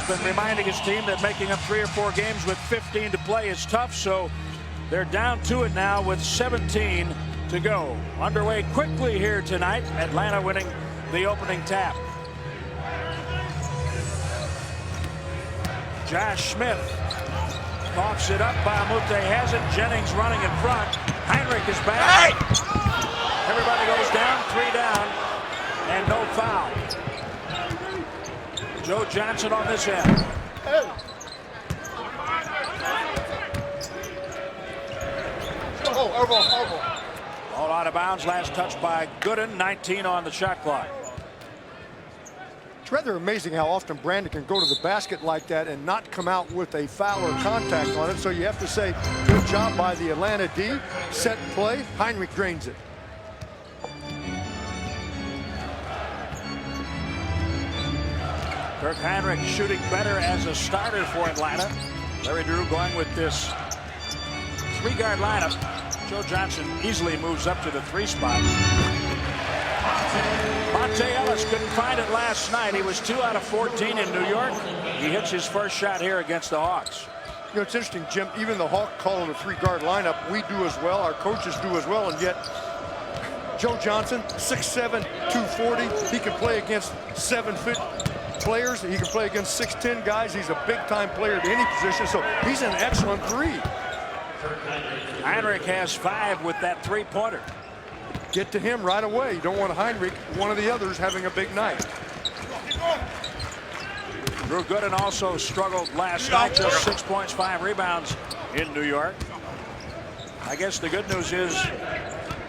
been reminding his team that making up 3 or 4 games with 15 to play is tough, so they're down to it now with 17 to go. Underway quickly here tonight. Atlanta winning the opening tap. Josh Smith coughs it up. Bahamute has it. Jennings running in front. Heinrich is back. Everybody goes down. 3 down. And no foul. Joe Johnson on this end. All out of bounds. Last touch by Gooden. 19 on the shot clock. It's rather amazing how often Brandon can go to the basket like that and not come out with a foul or contact on it. So you have to say, good job by the Atlanta D. Set play. Heinrich drains it. Kirk Heinrich shooting better as a starter for Atlanta. Larry Drew going with this 3-guard lineup. Joe Johnson easily moves up to the 3 spot. Monte Ellis couldn't find it last night. He was 2 out of 14 in New York. He hits his first shot here against the Hawks. You know, it's interesting, Jim. Even the Hawk call it a 3-guard lineup. We do as well. Our coaches do as well. And yet, Joe Johnson, 6'7", 240. He can play against 7-foot players. He can play against 6'10" guys. He's a big-time player at any position. So he's an excellent 3. Heinrich has 5 with that 3-pointer. Get to him right away. You don't want Heinrich, one of the others, having a big night. Drew Gooden also struggled last night. Just 6 points, 5 rebounds in New York. I guess the good news is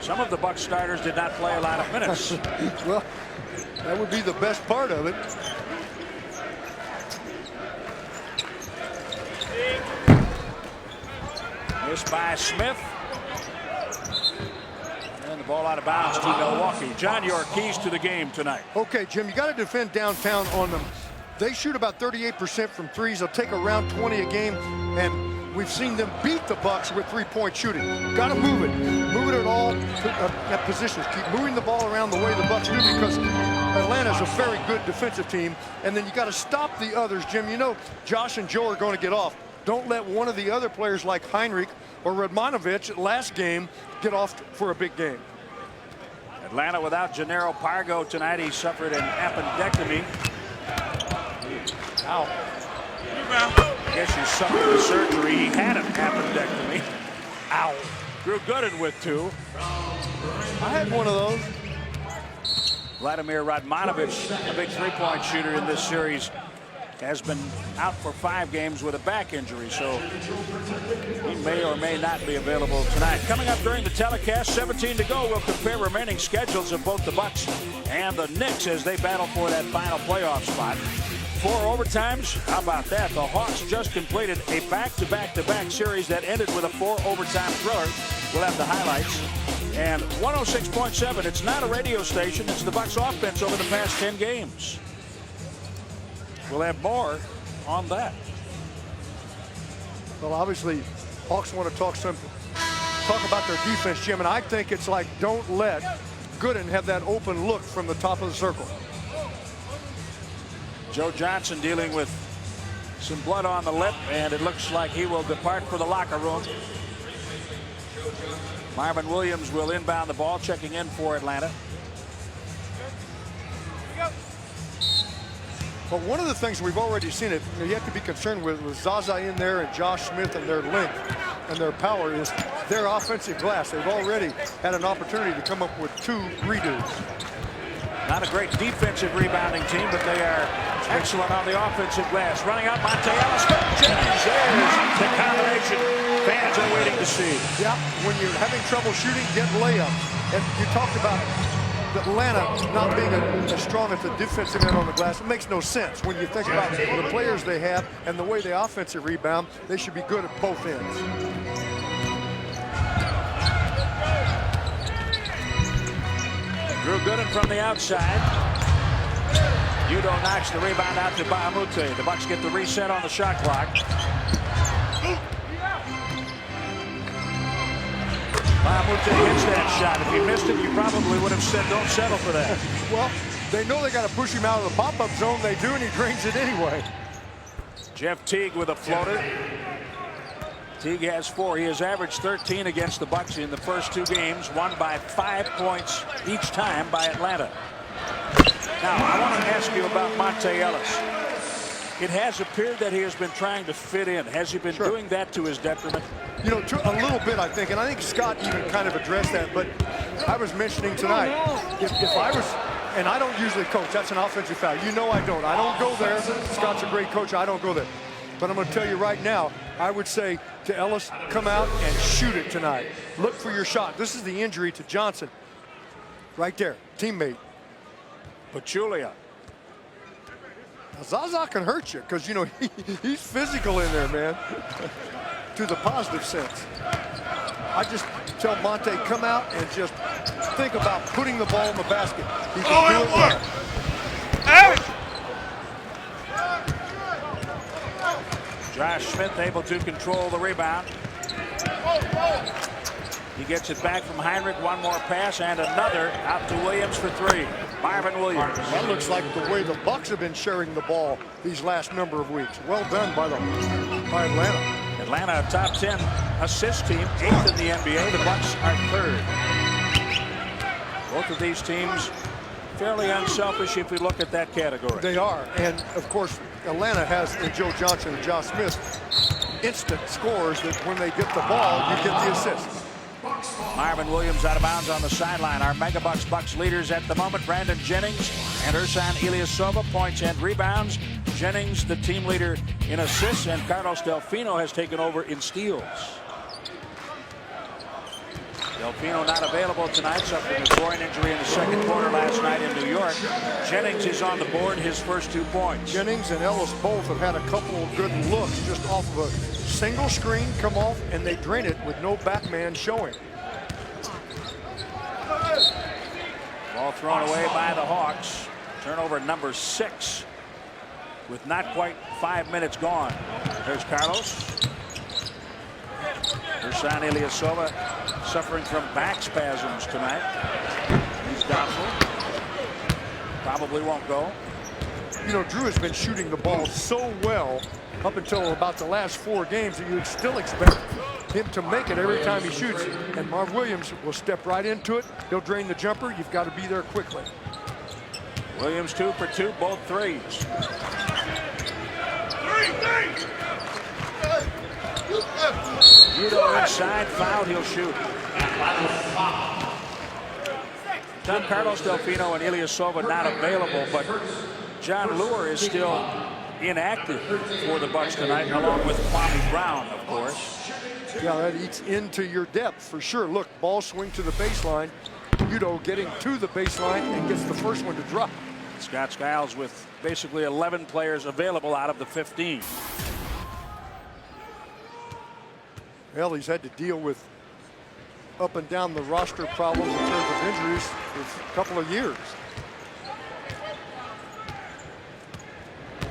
some of the Bucks starters did not play a lot of minutes. Well, that would be the best part of it. Missed by Smith. And the ball out of bounds to Milwaukee. John, your keys to the game tonight. Okay, Jim, you got to defend downtown on them. They shoot about 38% from threes. They'll take around 20 a game, and we've seen them beat the Bucks with 3-point shooting. Got to move it. Move it at all at positions. Keep moving the ball around the way the Bucks do, because Atlanta's a very good defensive team. And then you got to stop the others, Jim. You know, Josh and Joe are going to get off. Don't let one of the other players like Heinrich or Radmanovich last game get off for a big game. Atlanta without Gennaro Pargo tonight. He suffered an appendectomy. Ow. I guess he suffered the surgery. He had an appendectomy. Ow. Drew Gooden with 2. I had one of those. Vladimir Radmanovich, a big 3-point shooter in this series, has been out for 5 games with a back injury, so he may or may not be available tonight. Coming up during the telecast, 17 to go, we'll compare remaining schedules of both the Bucks and the Knicks as they battle for that final playoff spot. 4 overtimes, how about that? The Hawks just completed a back-to-back-to-back series that ended with a 4-overtime thriller. We'll have the highlights. And 106.7, it's not a radio station, it's the Bucks offense over the past 10 games. We'll have more on that. Well, obviously, Hawks want to talk about their defense, Jim, and I think it's like, don't let Gooden have that open look from the top of the circle. Joe Johnson dealing with some blood on the lip, and it looks like he will depart for the locker room. Marvin Williams will inbound the ball, checking in for Atlanta. But one of the things we've already seen it, you have to be concerned with Zaza in there and Josh Smith and their length and their power is their offensive glass. They've already had an opportunity to come up with 2 redos. Not a great defensive rebounding team, but they are excellent on the offensive glass. Running out Monte Ellis. Jennings, there's the combination fans are waiting to see. Yeah, when you're having trouble shooting, get layups. And you talked about Atlanta not being as strong at the defensive end on the glass. It makes no sense when you think about the players they have and the way they offensive rebound. They should be good at both ends. Drew Gooden from the outside. Udo knocks the rebound out to Bahamute. The Bucks get the reset on the shot clock. Bahamute hits that shot. If you missed it, you probably would have said, don't settle for that. Well, they know they got to push him out of the pop-up zone. They do, and he drains it anyway. Jeff Teague with a floater. Teague has 4. He has averaged 13 against the Bucks in the first 2 games, won by 5 points each time by Atlanta. Now, I want to ask you about Monte Ellis. It has appeared that he has been trying to fit in. Has he been doing that to his detriment? You know, a little bit, I think, and I think Scott even kind of addressed that. But I was mentioning tonight, if I was, and I don't usually coach, that's an offensive foul. You know I don't. I don't go there. Scott's a great coach. I don't go there. But I'm going to tell you right now, I would say to Ellis, come out and shoot it tonight. Look for your shot. This is the injury to Johnson. Right there, teammate. Pachulia. Now, Zaza can hurt you because, you know, he's physical in there, man, to the positive sense. I just tell Monte, come out and just think about putting the ball in the basket. He can do it well. Josh Smith able to control the rebound. He gets it back from Heinrich. One more pass and another out to Williams for 3. Marvin Williams. That looks like the way the Bucks have been sharing the ball these last number of weeks. Well done by Atlanta. Atlanta, a top 10 assist team, 8th in the NBA. The Bucks are 3rd. Both of these teams fairly unselfish if we look at that category. They are, and of course Atlanta has in Joe Johnson and Josh Smith instant scores that when they get the ball, you get the assist. Marvin Williams out of bounds on the sideline. Our Megabucks Bucks leaders at the moment, Brandon Jennings and Ersan Ilyasova, points and rebounds. Jennings, the team leader in assists, and Carlos Delfino has taken over in steals. Delfino not available tonight, suffering a groin injury in the second quarter last night in New York. Jennings is on the board, his first 2 points. Jennings and Ellis both have had a couple of good looks just off of a single screen, come off, and they drain it with no back man showing. Ball thrown away by the Hawks. Turnover number 6 with not quite 5 minutes gone. There's Carlos. Ersan Ilyasova suffering from back spasms tonight. He's doubtful. Probably won't go. You know, Drew has been shooting the ball so well up until about the last 4 games that you'd still expect him to make it every time he shoots. And Marv Williams will step right into it. He'll drain the jumper. You've got to be there quickly. Williams 2 for 2, both threes. Udo inside, fouled, he'll shoot. Carlos Delfino and Ilyasova not available, but John Lure is still inactive for the Bucks tonight, along with Kwame Brown, of course. Yeah, that eats into your depth for sure. Look, ball swing to the baseline. Udo getting to the baseline and gets the first one to drop. Scott Skiles with basically 11 players available out of the 15. Well, he's had to deal with up and down the roster problems in terms of injuries for a couple of years.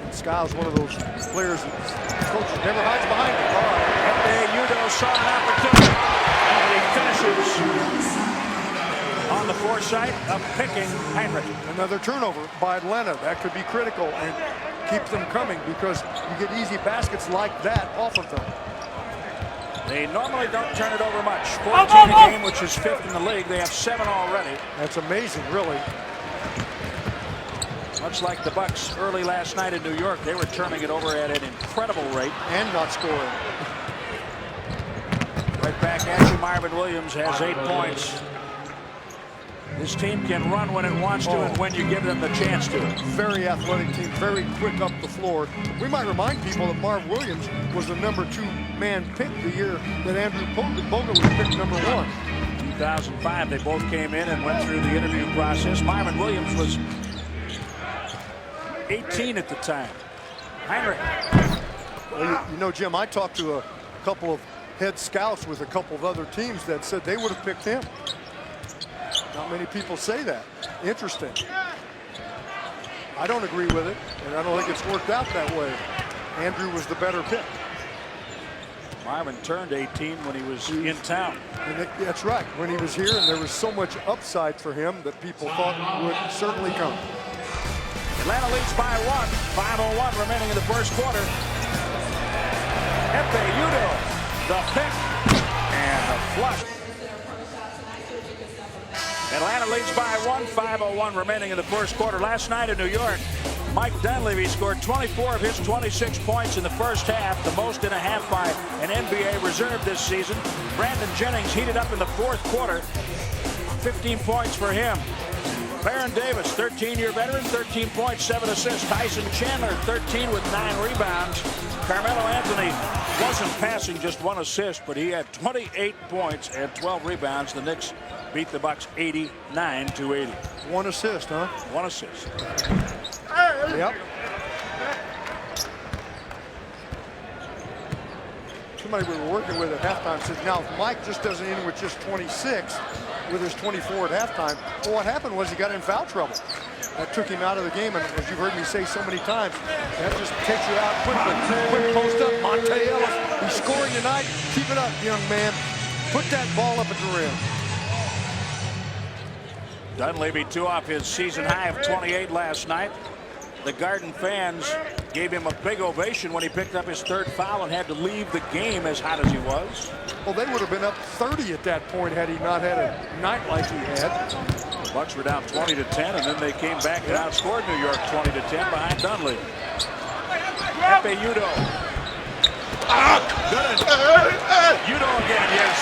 And Skiles, one of those players that coach never hides behind him. All right. Udo saw an opportunity, and he finishes on the foresight of picking Heinrich. Another turnover by Atlanta. That could be critical and keep them coming because you get easy baskets like that off of them. They normally don't turn it over much. 14 a game, which is 5th in the league. They have 7 already. That's amazing, really. Much like the Bucks early last night in New York, they were turning it over at an incredible rate. And not scoring. Right back at you, Marvin Williams has 8 points. This team can run when it wants to and when you give them the chance to. Very athletic team, very quick up the floor. We might remind people that Marv Williams was the number 2 man pick the year that Andrew Bogut was picked number 1. 2005, they both came in and went through the interview process. Marvin Williams was 18 at the time. Heinrich. Well, you know, Jim, I talked to a couple of head scouts with a couple of other teams that said they would have picked him. Not many people say that. Interesting. I don't agree with it, and I don't think it's worked out that way. Andrew was the better pick. Marvin turned 18 when he was in town. And that's right, when he was here, and there was so much upside for him that people thought would certainly come. Atlanta leads by 1. 5:01 remaining in the first quarter. Udo, the pick, and the flush. Atlanta leads by 1, 5:01 remaining in the first quarter. Last night in New York, Mike Dunleavy scored 24 of his 26 points in the first half, the most in a half by an NBA reserve this season. Brandon Jennings heated up in the fourth quarter, 15 points for him. Baron Davis, 13-year veteran, 13 points, 7 assists. Tyson Chandler, 13 with 9 rebounds. Carmelo Anthony wasn't passing, just 1 assist, but he had 28 points and 12 rebounds. The Knicks beat the Bucks 89-80. 1 assist, huh? 1 assist. Yep. Somebody we were working with at halftime said, now if Mike just doesn't end with just 26, with his 24 at halftime, well, what happened was he got in foul trouble. That took him out of the game, and as you've heard me say so many times, that just takes you out quickly. Quick post up, Monte Ellis, he's scoring tonight. Keep it up, young man. Put that ball up at the rim. Dunleavy 2 off his season high of 28 last night. The Garden fans gave him a big ovation when he picked up his 3rd foul and had to leave the game as hot as he was. Well, they would have been up 30 at that point had he not had a night like he had. The Bucks were down 20-10, and then they came back and outscored New York 20-10 behind Dunleavy. Udo. Good. Udo again, yes.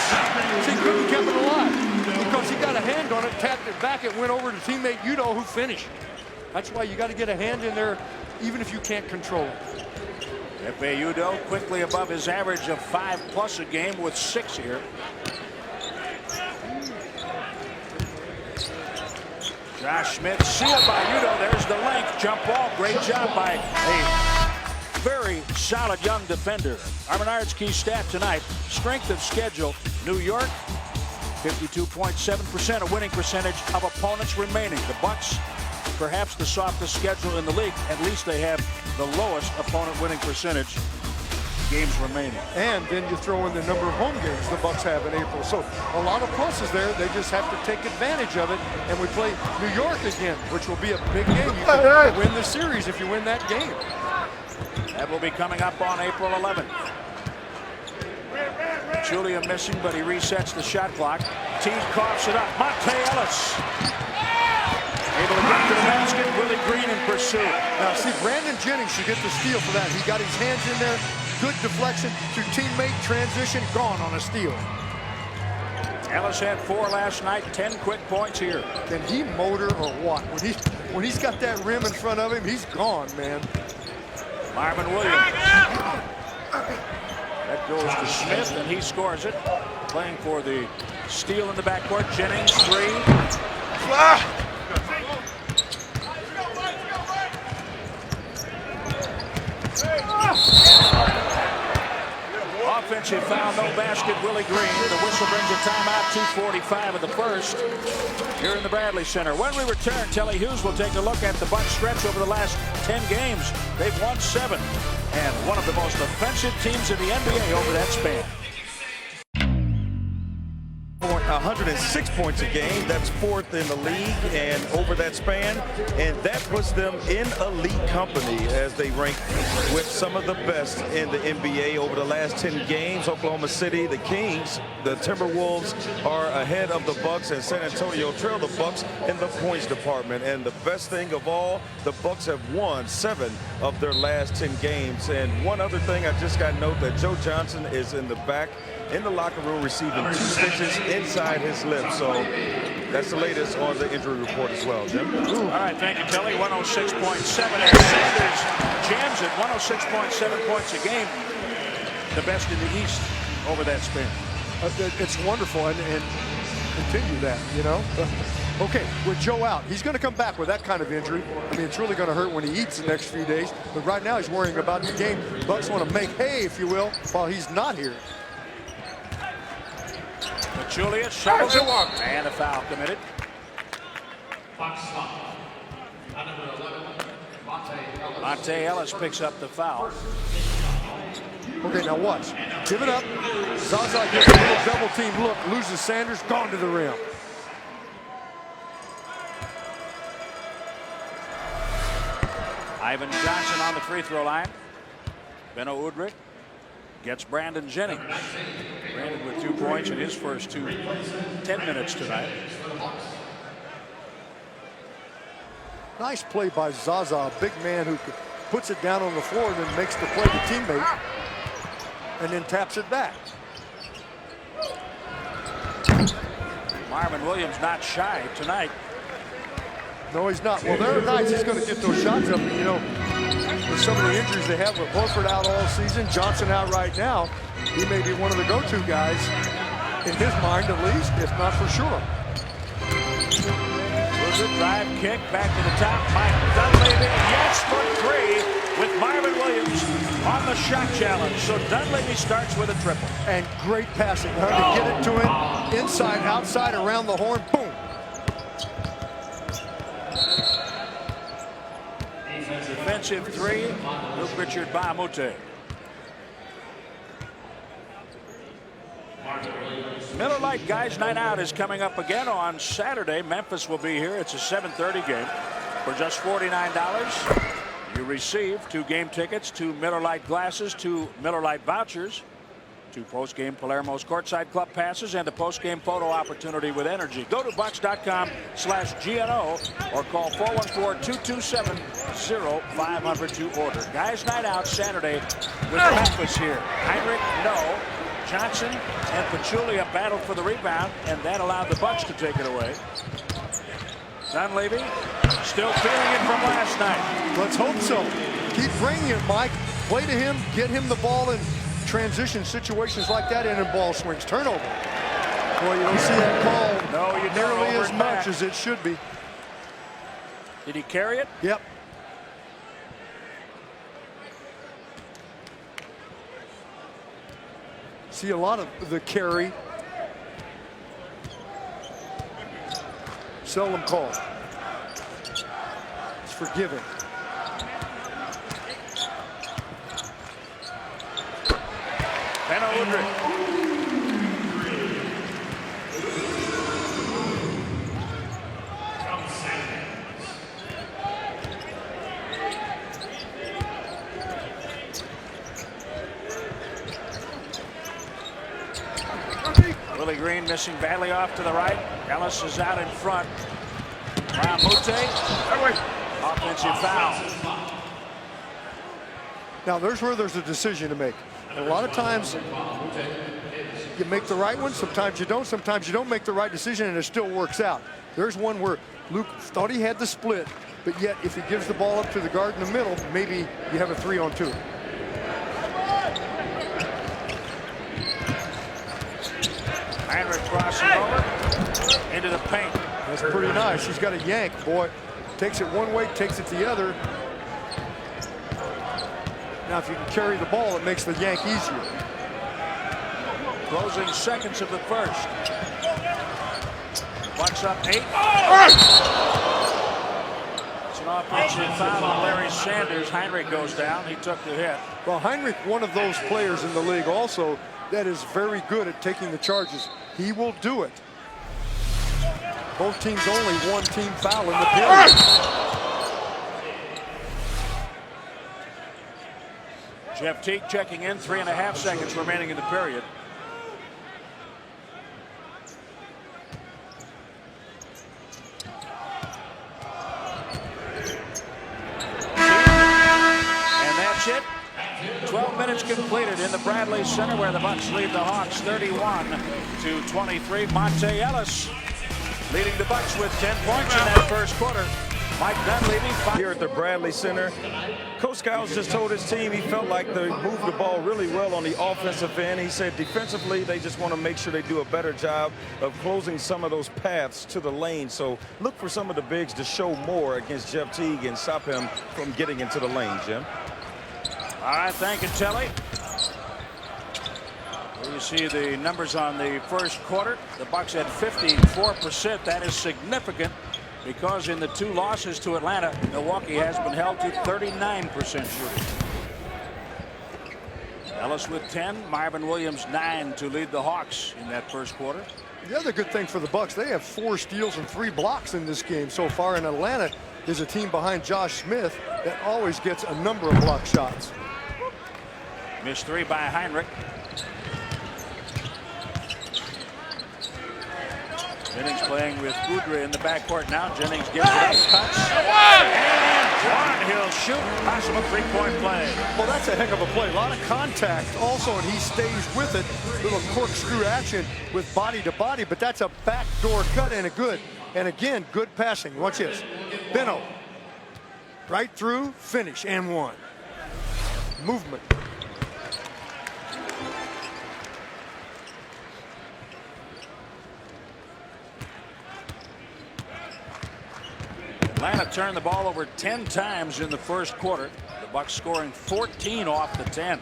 See, couldn't keep it alive because he got a hand on it, tapped it back, it went over to teammate Udo, who finished. That's why you got to get a hand in there, even if you can't control it. Udo quickly above his average of 5+ a game with 6 here. Josh Smith sealed by Udo. There's the length. Jump ball. Great job by a very solid young defender. Our Menards key stat tonight. Strength of schedule. New York, 52.7% a winning percentage of opponents remaining. The Bucks, perhaps the softest schedule in the league. At least they have the lowest opponent winning percentage games remaining. And then you throw in the number of home games the Bucks have in April. So a lot of pluses there. They just have to take advantage of it. And we play New York again, which will be a big game. You can win the series if you win that game. That will be coming up on April 11th. Julia missing, but he resets the shot clock. Team coughs it up. Monte Ellis able to get to the basket. Willie Green in pursuit. Now, see, Brandon Jennings should get the steal for that. He got his hands in there. Good deflection to teammate transition. Gone on a steal. Ellis had 4 last night. 10 quick points here. Can he motor or what? When he's got that rim in front of him, he's gone, man. Marvin Williams. That goes to Smith, and he scores it. Playing for the steal in the backcourt. Jennings, 3. Offensive foul, no basket, Willie Green. The whistle brings a timeout, 2:45 of the first here in the Bradley Center. When we return, Telly Hughes will take a look at the Bucks stretch over the last 10 games. They've won 7 and one of the most offensive teams in the NBA over that span. 106 points a game. That's 4th in the league and over that span. And that puts them in elite company as they rank with some of the best in the NBA over the last 10 games. Oklahoma City, the Kings, the Timberwolves are ahead of the Bucks, and San Antonio trail the Bucks in the points department. And the best thing of all, the Bucks have won 7 of their last 10 games. And one other thing, I just got to note that Joe Johnson is in the back in the locker room receiving 2 stitches inside his lip. So that's the latest on the injury report as well, Jim. All right, thank you, Kelly. 106.7. And Sanders jams it. 106.7 points a game. The best in the East over that span. It's wonderful, and continue that, you know. Okay, with Joe out, he's going to come back with that kind of injury. I mean, it's really going to hurt when he eats the next few days. But right now, he's worrying about the game. Bucks want to make hay, if you will, while he's not here. Julius shovels it, and a foul committed. Monte Ellis picks up the foul. Okay, now watch. Give it up. Zaza gets a little double team look, loses Sanders, gone to the rim. Ivan Johnson on the free throw line. Benno Udrih gets Brandon Jennings. Brandon with 2 points in his first 10 minutes tonight. Nice play by Zaza, a big man who puts it down on the floor and then makes the play to teammate and then taps it back. Marvin Williams not shy tonight. No, he's not. Well, there are nights he's going to get those shots up. You know, with some of the injuries they have with Horford out all season, Johnson out right now, he may be one of the go-to guys in his mind at least, if not for sure. Good drive kick back to the top. Mike Dunleavy, yes, for 3 with Marvin Williams on the shot challenge. So Dunleavy starts with a triple. And great passing. How to get it to him inside, outside, around the horn. Boom. Defensive 3, Luke Richard Bahamute. Miller Lite Guys Night Out is coming up again on Saturday. Memphis will be here. It's a 7:30 game for just $49. You receive 2 game tickets, 2 Miller Lite glasses, 2 Miller Lite vouchers, 2 post-game Palermo's courtside club passes, and a post-game photo opportunity with Energy. Go to Bucks.com/GNO or call 414-227-0500 to order. Guys Night Out Saturday with Memphis here. Heinrich, no. Johnson and Pachulia battled for the rebound, and that allowed the Bucks to take it away. Dunleavy still feeling it from last night. Let's hope so. Keep bringing it, Mike. Play to him, get him the ball in transition situations like that, and in ball swings. Turnover. Boy, you don't see that call nearly as much as it should be. Did he carry it? Yep. See a lot of the carry. Seldom called. It's forgiving. Benno Udrih. Willie Green missing badly off to the right. Ellis is out in front. Bahamute. Offensive foul. Now there's where there's a decision to make. A lot of times you make the right one, sometimes you don't make the right decision and it still works out. There's one where Luke thought he had the split, but yet if he gives the ball up to the guard in the middle, maybe you have a 3-on-2. Heinrich crossing over into the paint. That's pretty nice. He's got a yank, boy. Takes it one way, takes it the other. Now, if you can carry the ball, it makes the yank easier. Closing seconds of the first. Bucks up 8. It's an offensive foul on Larry Sanders. Heinrich goes down. He took the hit. Well, Heinrich, one of those players in the league also that is very good at taking the charges. He will do it. Both teams only 1 team foul in the period. Jeff Teague checking in. 3.5 seconds remaining in the period. And that's it. 12 minutes completed in the Bradley Center, where the Bucks lead the Hawks 31-23. Monte Ellis leading the Bucks with 10 points in that first quarter. Mike Dunleavy here at the Bradley Center. Coach Skiles just told his team he felt like they moved the ball really well on the offensive end. He said defensively they just want to make sure they do a better job of closing some of those paths to the lane. So look for some of the bigs to show more against Jeff Teague and stop him from getting into the lane, Jim. All right, thank you, Telly. You see the numbers on the first quarter. The Bucks had 54%. That is significant because in the 2 losses to Atlanta, Milwaukee has been held to 39% shooting. Ellis with 10, Marvin Williams 9 to lead the Hawks in that first quarter. The other good thing for the Bucks, they have 4 steals and 3 blocks in this game so far, and Atlanta is a team behind Josh Smith that always gets a number of block shots. Missed three by Heinrich. Jennings playing with Udre in the backcourt now. Jennings gives it up, cuts, and one. He'll shoot. Possible three-point play. Well, that's a heck of a play. A lot of contact also, and he stays with it. Little corkscrew action with body to body, but that's a backdoor cut and a good. And again, good passing. Watch this. Beno. Right through, finish, and one. Movement. Atlanta turned the ball over 10 times in the first quarter. The Bucks scoring 14 off the 10.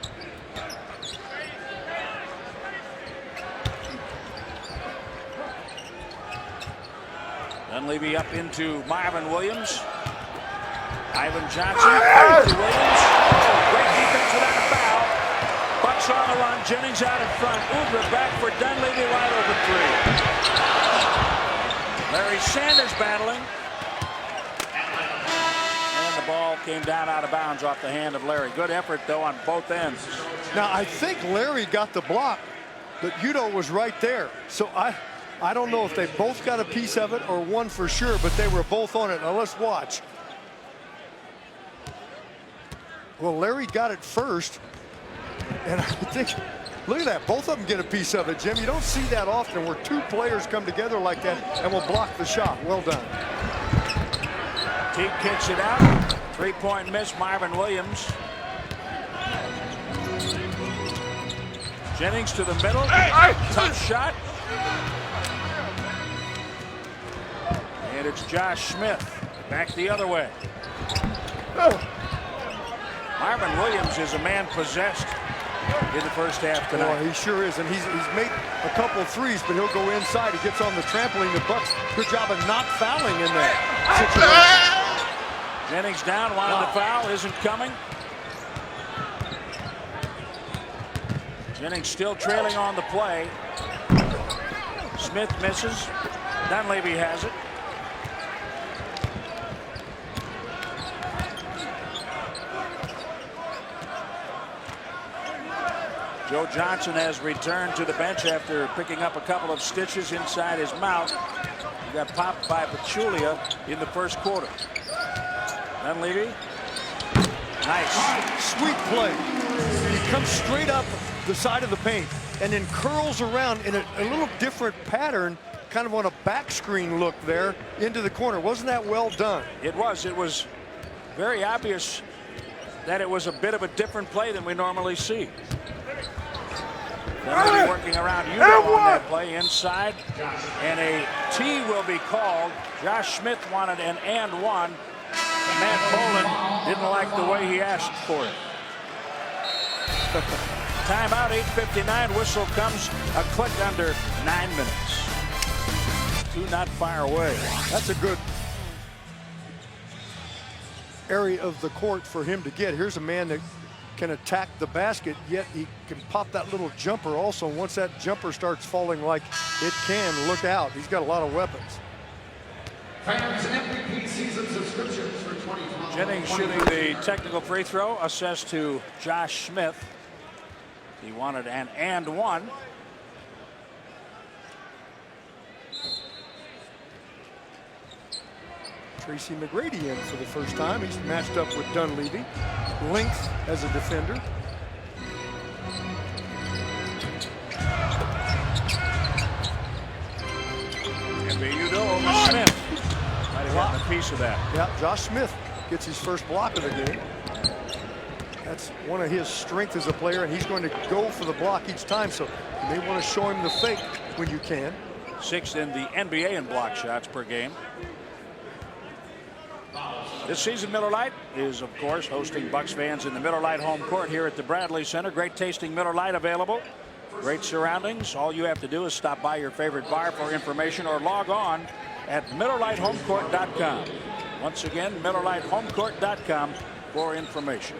Dunleavy up into Marvin Williams. Ivan Johnson to Williams. Great defense without a foul. Bucks on the run. Jennings out in front. Udre back for Dunleavy, wide open three. Larry Sanders battling. The ball came down out of bounds off the hand of Larry. Good effort, though, on both ends. Now, I think Larry got the block, but Udo was right there. So I don't know if they both got a piece of it or one for sure, but they were both on it. Now, let's watch. Well, Larry got it first, and I think, look at that. Both of them get a piece of it, Jim. You don't see that often where two players come together like that and will block the shot. Well done. Teague kicks it out. Three-point miss, Marvin Williams. Jennings to the middle. Tough shot. And it's Josh Smith back the other way. Marvin Williams is a man possessed in the first half tonight. Well, he sure is, and he's made a couple threes, but he'll go inside. He gets on the trampoline. The Bucks, good job of not fouling in that situation. Jennings down, wanted the foul, isn't coming. Jennings still trailing on the play. Smith misses. Dunleavy has it. Joe Johnson has returned to the bench after picking up a couple of stitches inside his mouth. He got popped by Pachulia in the first quarter. Dunleavy. Nice. Sweet play. He comes straight up the side of the paint and then curls around in a little different pattern, kind of on a back screen look there into the corner. Wasn't that well done? It was. It was very obvious that it was a bit of a different play than we normally see. Dunleavy working around Udo on that play inside. And a T will be called. Josh Smith wanted an and one. Matt Boland didn't like the way he asked for it. Timeout, 8:59. Whistle comes a click under 9 minutes. Two not far away. That's a good area of the court for him to get. Here's a man that can attack the basket, yet he can pop that little jumper also. Once that jumper starts falling like it can, look out. He's got a lot of weapons. Fans MVP season subscriptions for 2012. Jennings shooting the technical free throw, assessed to Josh Smith. He wanted an and one. Tracy McGrady in for the first time. He's matched up with Dunleavy. Length as a defender. Udo over Smith. Might have gotten a piece of that. Yeah, Josh Smith gets his first block of the game. That's one of his strengths as a player, and he's going to go for the block each time, so you may want to show him the fake when you can. Sixth in the NBA in block shots per game. This season, Miller Lite is, of course, hosting Bucks fans in the Miller Lite home court here at the Bradley Center. Great tasting Miller Lite available. Great surroundings. All you have to do is stop by your favorite bar for information or log on at MillerLiteHomecourt.com. Once again, MillerLiteHomecourt.com for information.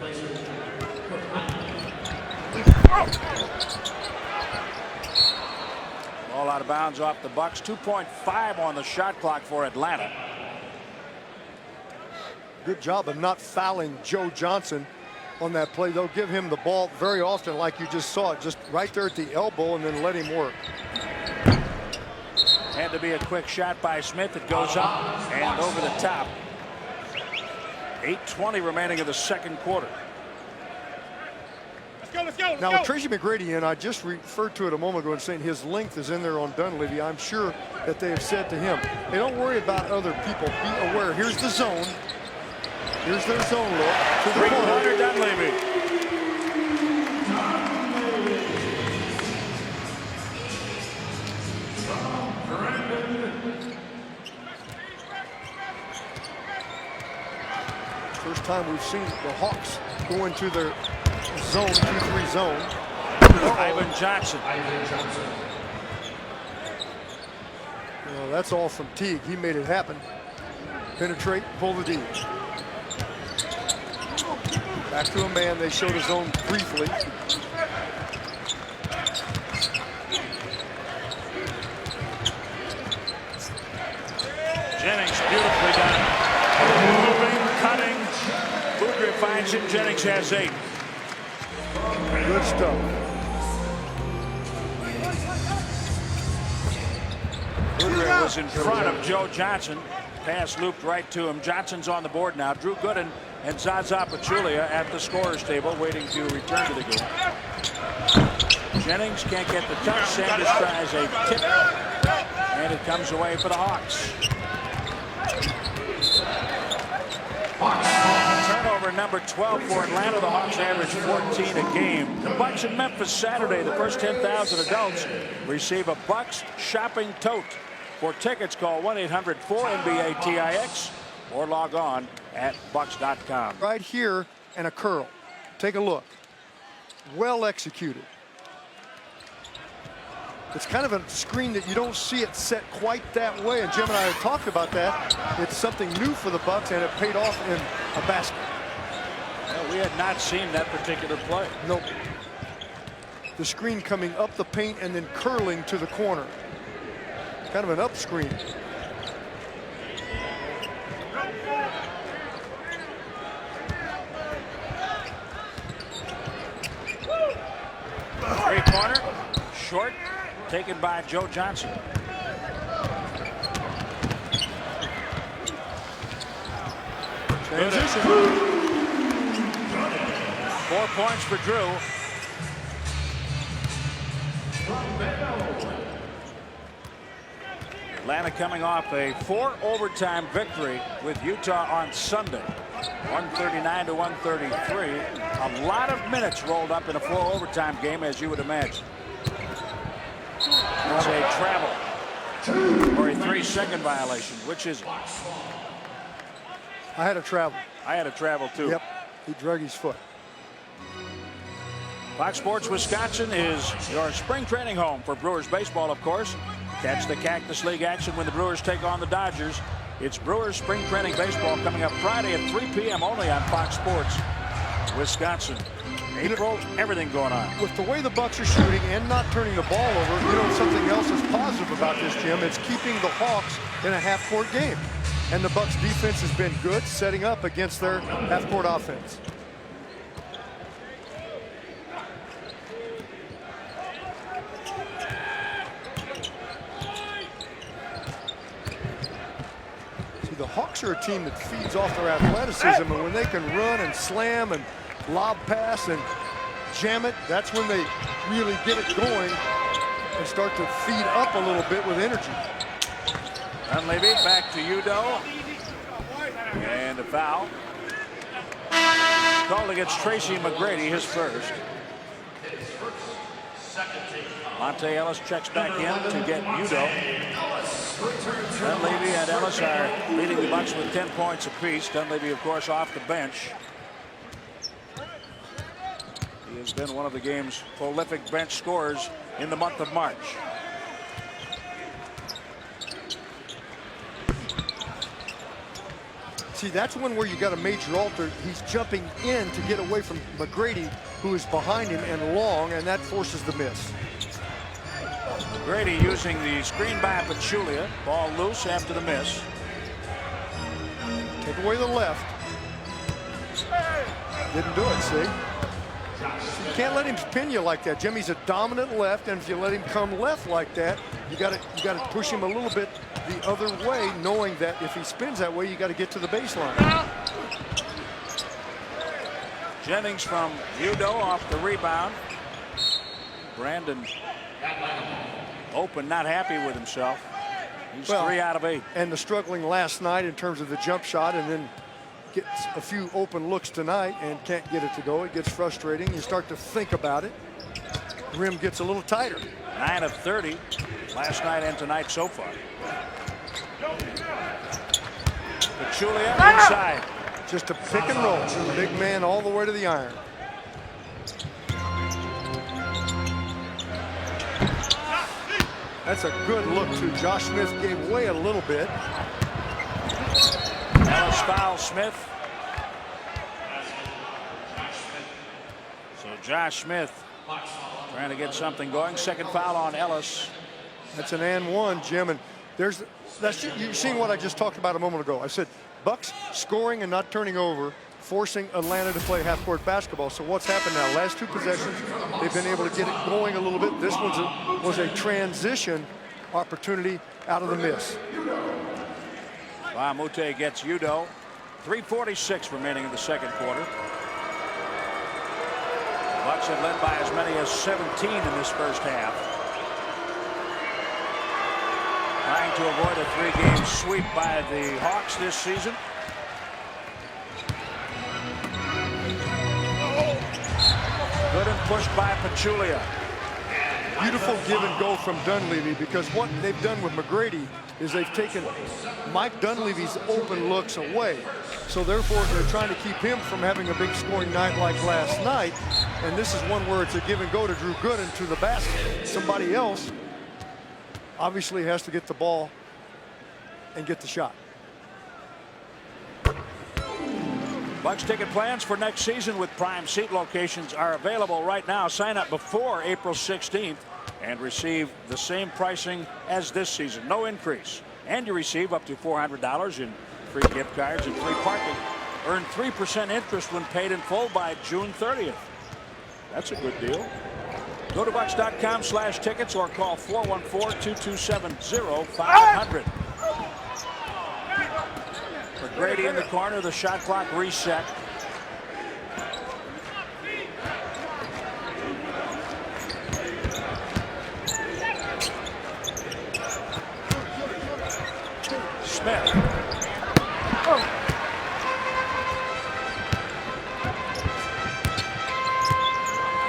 Ball out of bounds off the Bucks. 2.5 on the shot clock for Atlanta. Good job of not fouling Joe Johnson. on that play. They'll give him the ball very often, like you just saw it, just right there at the elbow, and then let him work. Had to be a quick shot by Smith. It goes up and over the top. 8:20 remaining in the second quarter. Let's go. Now, with Tracy McGrady, and I just referred to it a moment ago and saying his length is in there on Dunleavy, I'm sure that they have said to him, hey, don't worry about other people. Be aware. Here's the zone. Here's their zone look. To the corner. Dunleavy. First time we've seen the Hawks go into their zone, 2-3 zone. Ivan Johnson. Well, that's all from Teague. He made it happen. Penetrate, pull the D. Back to a man. They showed his zone briefly. Jennings beautifully done. Moving, cutting. Boudreaux finds it. Jennings has 8. Good stuff. Boudreaux was in front of Joe Johnson. Pass looped right to him. Johnson's on the board now. Drew Gooden and Zaza Pachulia at the scorer's table waiting to return to the game. Jennings can't get the touch. Sanders tries a tip. And it comes away for the Hawks. Turnover number 12 for Atlanta. The Hawks average 14 a game. The Bucks in Memphis Saturday. The first 10,000 adults receive a Bucks shopping tote. For tickets, call 1-800-4NBA-TIX or log on at bucks.com. Right here and a curl. Take a look. Well executed. It's kind of a screen that you don't see it set quite that way, and Jim and I have talked about that. It's something new for the Bucks, and it paid off in a basket. Well, we had not seen that particular play. Nope. The screen coming up the paint and then curling to the corner. Kind of an up screen. Great corner, short, taken by Joe Johnson. Transition. 4 points for Drew. Atlanta coming off a 4-overtime victory with Utah on Sunday. 139 to 133. A lot of minutes rolled up in a 4-overtime game, as you would imagine. It's a travel or a 3-second violation. Which is it? I had a travel. I had a travel too. Yep. He drug his foot. Fox Sports Wisconsin is your spring training home for Brewers baseball, of course. Catch the Cactus League action when the Brewers take on the Dodgers. It's Brewers spring training baseball coming up Friday at 3 p.m. only on Fox Sports Wisconsin. April, everything going on. With the way the Bucks are shooting and not turning the ball over, you know, something else is positive about this, Jim. It's keeping the Hawks in a half-court game. And the Bucks defense has been good, setting up against their half-court offense. See, the Hawks are a team that feeds off their athleticism, and when they can run and slam and lob pass and jam it, that's when they really get it going and start to feed up a little bit with energy. Dunleavy back to Udo. And a foul. Called against Tracy McGrady, his first. Monte Ellis checks back in to get Udo. Dunleavy and Ellis are leading the Bucks with 10 points apiece. Dunleavy, of course, off the bench. He has been one of the game's prolific bench scorers in the month of March. See, that's one where you got a major alter. He's jumping in to get away from McGrady, who is behind him and long, and that forces the miss. McGrady using the screen by Pachulia. Ball loose after the miss. Take away the left. Didn't do it, see? You can't let him pin you like that. Jimmy's a dominant left, and if you let him come left like that, you got to push him a little bit the other way, knowing that if he spins that way, you got to get to the baseline. Jennings from Udo off the rebound. Brandon open, not happy with himself. He's 3 out of 8. And the struggling last night in terms of the jump shot, and then gets a few open looks tonight and can't get it to go. It gets frustrating. You start to think about it. Rim gets a little tighter. 9 of 30 last night and tonight so far. Pachulia inside. Just a pick and roll. Big man all the way to the iron. That's a good look, too. Josh Smith gave way a little bit. Ellis foul Smith. So Josh Smith trying to get something going. Second foul on Ellis. That's an and one, Jim. And you've seen what I just talked about a moment ago. I said Bucks scoring and not turning over, forcing Atlanta to play half-court basketball. So what's happened now? Last 2 possessions, they've been able to get it going a little bit. This was a transition opportunity out of the miss. Mute gets Udo. 3:46 remaining in the second quarter. Bucks have led by as many as 17 in this first half. Trying to avoid a 3-game sweep by the Hawks this season. Good and pushed by Pachulia. Beautiful give and go from Dunleavy, because what they've done with McGrady is they've taken Mike Dunleavy's open looks away. So therefore, they're trying to keep him from having a big scoring night like last night. And this is one where it's a give and go to Drew Gooden to the basket. Somebody else obviously has to get the ball and get the shot. Bucks ticket plans for next season with Prime Seat locations are available right now. Sign up before April 16th and receive the same pricing as this season. No increase. And you receive up to $400 in free gift cards and free parking. Earn 3% interest when paid in full by June 30th. That's a good deal. Go to Bucks.com/tickets or call 414-227-0500. McGrady in the corner, the shot clock reset. Smith.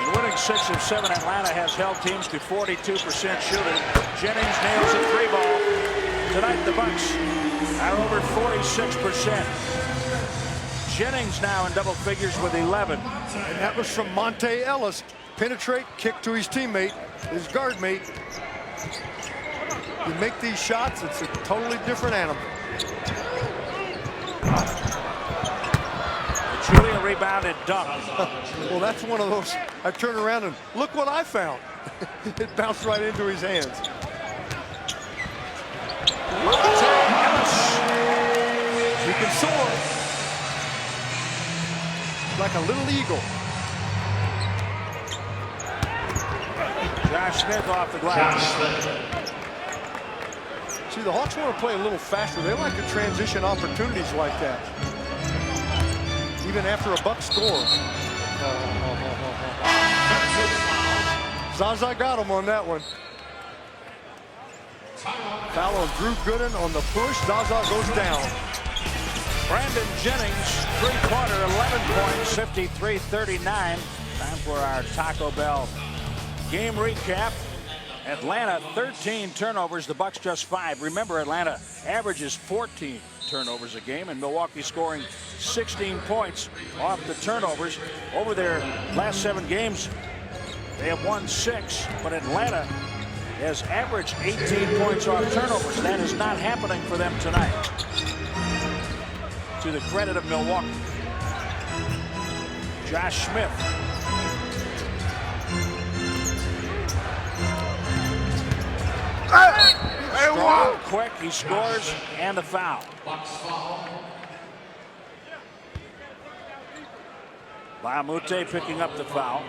In winning 6 of 7, Atlanta has held teams to 42% shooting. Jennings nails a 3-ball. Tonight the Bucks are over 46%. Jennings now in double figures with 11. And that was from Monte Ellis. Penetrate, kick to his teammate, his guard mate. You make these shots, it's a totally different animal. Julian rebounded, dunked. Well, that's one of those. I turn around and look what I found. It bounced right into his hands. He can soar like a little eagle. Josh Smith off the glass. See, the Hawks want to play a little faster. They like to transition opportunities like that. Even after a Buck score. Zaza got him on that one. Foul on Drew Gooden on the push. Zaza goes down. Brandon Jennings, three-pointer, 11 points, 53-39. Time for our Taco Bell game recap. Atlanta 13 turnovers, the Bucks just 5. Remember, Atlanta averages 14 turnovers a game, and Milwaukee scoring 16 points off the turnovers. Over their last 7 games, they have won 6, but Atlanta has averaged 18 points off turnovers. That is not happening for them tonight. To the credit of Milwaukee. Josh Smith. Strong, quick, he scores, and a foul. Lamute picking up the foul.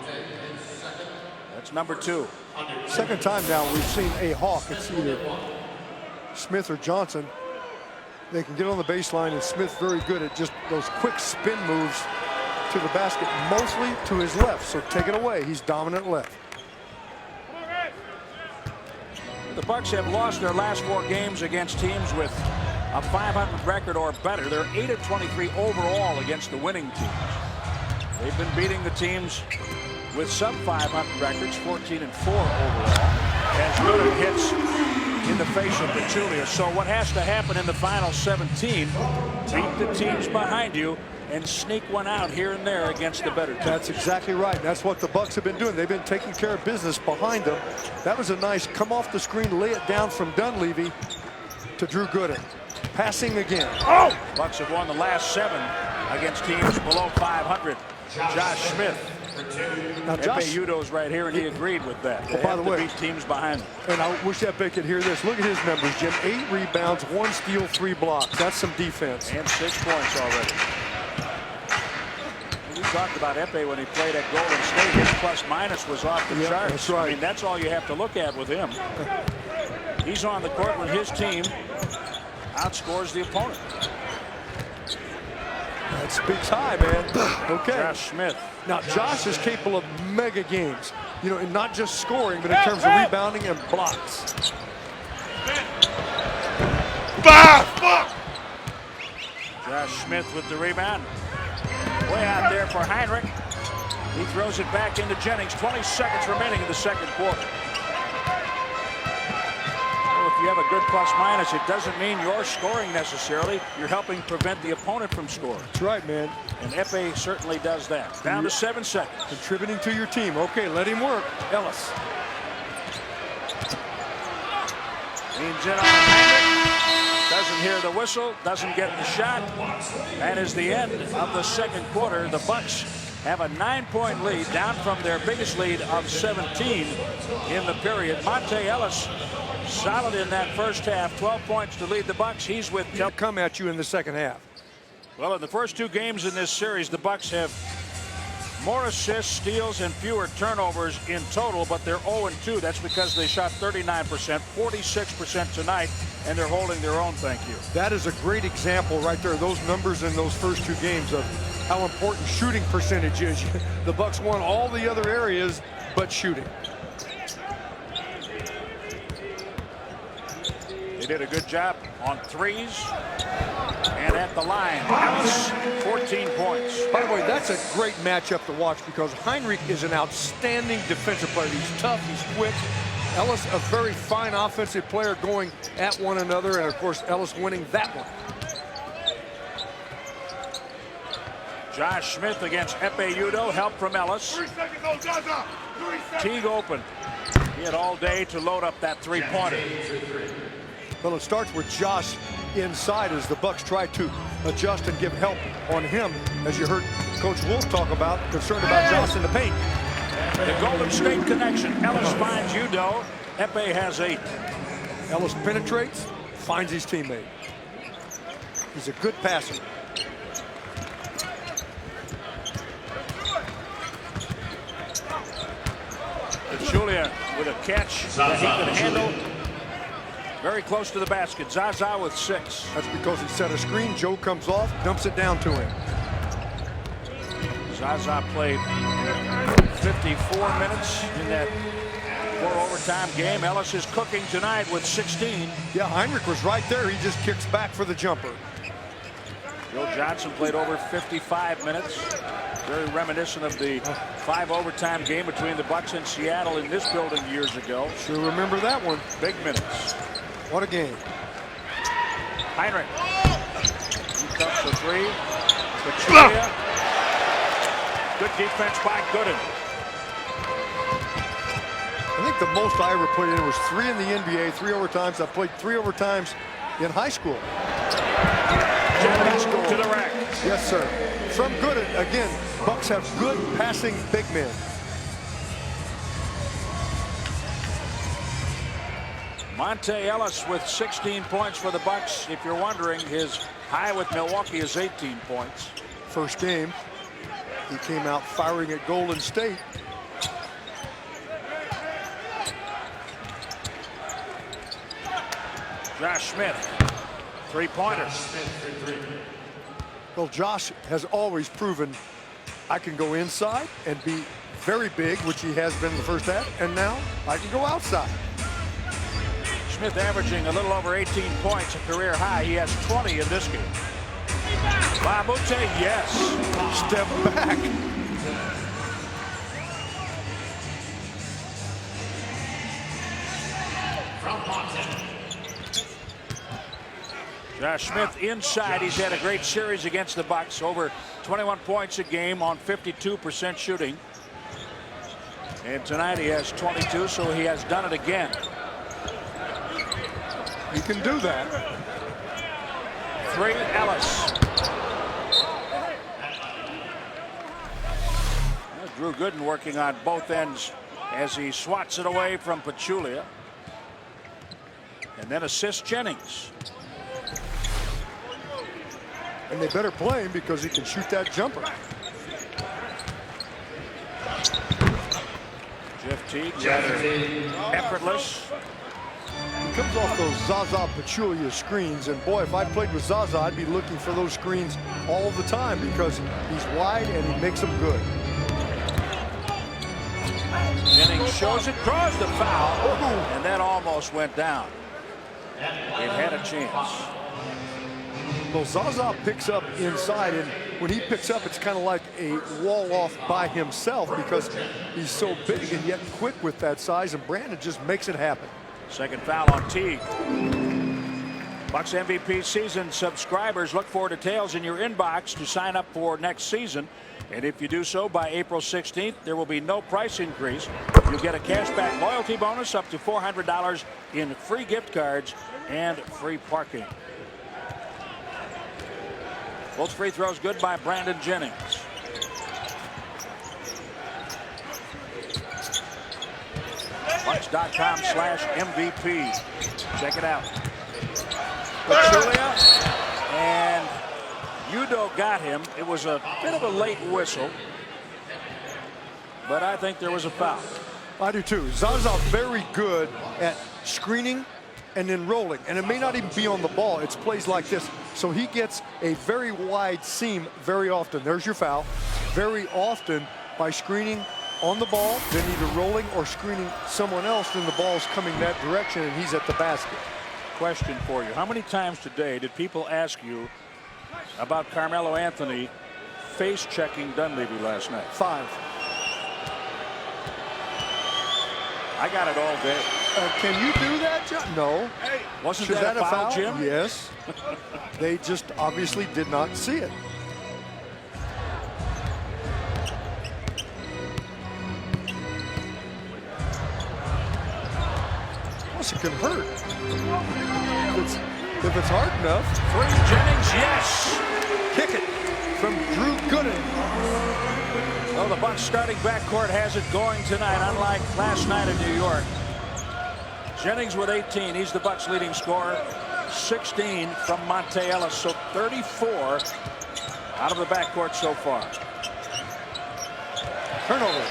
That's number 2. Second time now we've seen a hawk. It's either Smith or Johnson. They can get on the baseline, and Smith very good at just those quick spin moves to the basket, mostly to his left. So take it away. He's dominant left. The Bucks have lost their last 4 games against teams with a 500 record or better. They're 8 of 23 overall against the winning teams. They've been beating the teams with sub 500 records, 14 and 4 overall, as Gooden hits in the face of Pachulia. So what has to happen in the final 17? Beat the teams behind you and sneak one out here and there against the better team. That's exactly right. That's what the Bucks have been doing. They've been taking care of business behind them. That was a nice come off the screen, lay it down from Dunleavy to Drew Gooden. Passing again. Oh! Bucks have won the last 7 against teams below 500. Josh Smith. Now Josh Udo's right here, and he agreed with that. They by the way, beat teams behind them. And I wish Epe could hear this. Look at his numbers, Jim. 8 rebounds, 1 steal, 3 blocks. That's some defense. And 6 points already. We talked about Epe when he played at Golden State. His plus-minus was off the charts. That's right. I mean, that's all you have to look at with him. He's on the court when his team outscores the opponent. That speaks high, man. Okay. Josh Smith. Now, Josh is capable of mega games, you know, and not just scoring, but in terms of rebounding and blocks. Josh Smith with the rebound. Way out there for Heinrich. He throws it back into Jennings. 20 seconds remaining in the second quarter. Well, if you have a good plus-minus, it doesn't mean you're scoring necessarily. You're helping prevent the opponent from scoring. That's right, man. And Epe certainly does that. Down to 7 seconds. Contributing to your team. Okay, let him work. Ellis. Leans in on Heinrich. Doesn't hear the whistle. Doesn't get the shot. That is the end of the second quarter. The Bucks have a 9-point lead, down from their biggest lead of 17 in the period. Monte Ellis solid in that first half. 12 points to lead the Bucks. He's with. They'll come at you in the second half. Well, in the first 2 games in this series, the Bucks have more assists, steals, and fewer turnovers in total, but they're 0-2. That's because they shot 39%, 46% tonight, and they're holding their own, thank you. That is a great example right there. Those numbers in those first 2 games of how important shooting percentage is. The Bucks won all the other areas but shooting. They did a good job on threes and at the line. Ellis, 14 points. By the way, that's a great matchup to watch because Heinrich is an outstanding defensive player. He's tough, he's quick. Ellis, a very fine offensive player going at one another, and of course, Ellis winning that one. Josh Smith against Epe Udo. Help from Ellis. Teague open. He had all day to load up that 3-pointer. Well, it starts with Josh inside as the Bucks try to adjust and give help on him, as you heard Coach Wolf talk about, concerned about Josh in the paint. The Golden State connection. Ellis finds Udo. Epe has 8. Ellis penetrates, finds his teammate. He's a good passer. Julia with a catch that he could handle. Very close to the basket. Zaza with 6. That's because he set a screen. Joe comes off, dumps it down to him. Zaza played 54 minutes in that 4-overtime game. Ellis is cooking tonight with 16. Yeah, Heinrich was right there. He just kicks back for the jumper. Joe Johnson played over 55 minutes. Very reminiscent of the 5-overtime game between the Bucks and Seattle in this building years ago. Sure remember that one. Big minutes. What a game. Heinrich. He cuts the 3. Pachulia. Good defense by Gooden. I think the most I ever played in was 3 in the NBA, 3 overtimes. I played 3 overtimes in high school. Jennings to the rack. Yes, sir. From Gooden, again, Bucks have good passing big men. Monte Ellis with 16 points for the Bucks. If you're wondering, his high with Milwaukee is 18 points. First game. He came out firing at Golden State. Josh Smith, three-pointer. Well, Josh has always proven I can go inside and be very big, which he has been in the first half, and now I can go outside. Smith averaging a little over 18 points, a career high. He has 20 in this game. Babute, yes. Step back. Josh Smith inside. He's had a great series against the Bucks. Over 21 points a game on 52% shooting. And tonight he has 22, so he has done it again. You can do that. 3, Ellis. Drew Gooden working on both ends as he swats it away from Pachulia. And then assists Jennings. And they better play him because he can shoot that jumper. Jeff Teague, rather effortless. He comes off those Zaza Pachulia screens, and boy, if I played with Zaza, I'd be looking for those screens all the time because he's wide and he makes them good. Jennings shows it, draws the foul, and that almost went down. It had a chance. Well, Zaza picks up inside, and when he picks up, it's kind of like a wall off by himself because he's so big and yet quick with that size, and Brandon just makes it happen. Second foul on Teague. Bucks MVP season subscribers, look for details in your inbox to sign up for next season. And if you do so by April 16th, there will be no price increase. You'll get a cashback loyalty bonus up to $400 in free gift cards and free parking. Both free throws good by Brandon Jennings. Bucks.com/MVP. Check it out. Pachulia, and Udo got him. It was a bit of a late whistle, but I think there was a foul. I do too. Zaza very good at screening and then rolling, and it may not even be on the ball. It's plays like this. So he gets a very wide seam very often. There's your foul. Very often by screening on the ball, then either rolling or screening someone else, then the ball's coming that direction and he's at the basket. Question for you. How many times today did people ask you about Carmelo Anthony face checking Dunleavy last night? 5. I got it all day. Can you do that, John? No. Hey, wasn't Is that a foul, Jim? Yes. They just obviously did not see it. Plus, it can hurt. If it's hard enough. 3, Jennings, yes. Kick it from Drew Gooden. Well, the Bucks starting backcourt has it going tonight, unlike last night in New York. Jennings with 18. He's the Bucks' leading scorer. 16 from Monte Ellis, so 34 out of the backcourt so far. Turnover.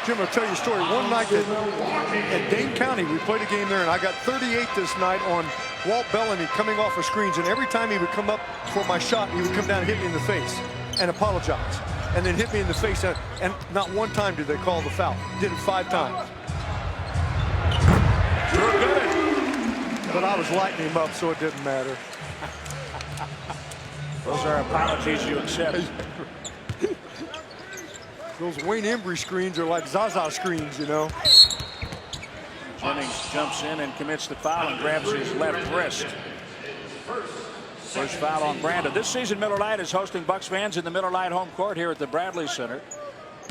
Jim, I'll tell you a story. One night at Dane County, we played a game there, and I got 38 this night on Walt Bellamy coming off of screens, and every time he would come up for my shot, he would come down and hit me in the face and apologize, and then hit me in the face, and not one time did they call the foul. Did it 5 times. But I was lighting him up, so it didn't matter. Those are apologies you accept. Those Wayne Embry screens are like Zaza screens, you know. Jennings jumps in and commits the foul and grabs his left wrist. First foul on Brandon. This season, Miller Lite is hosting Bucks fans in the Miller Lite home court here at the Bradley Center.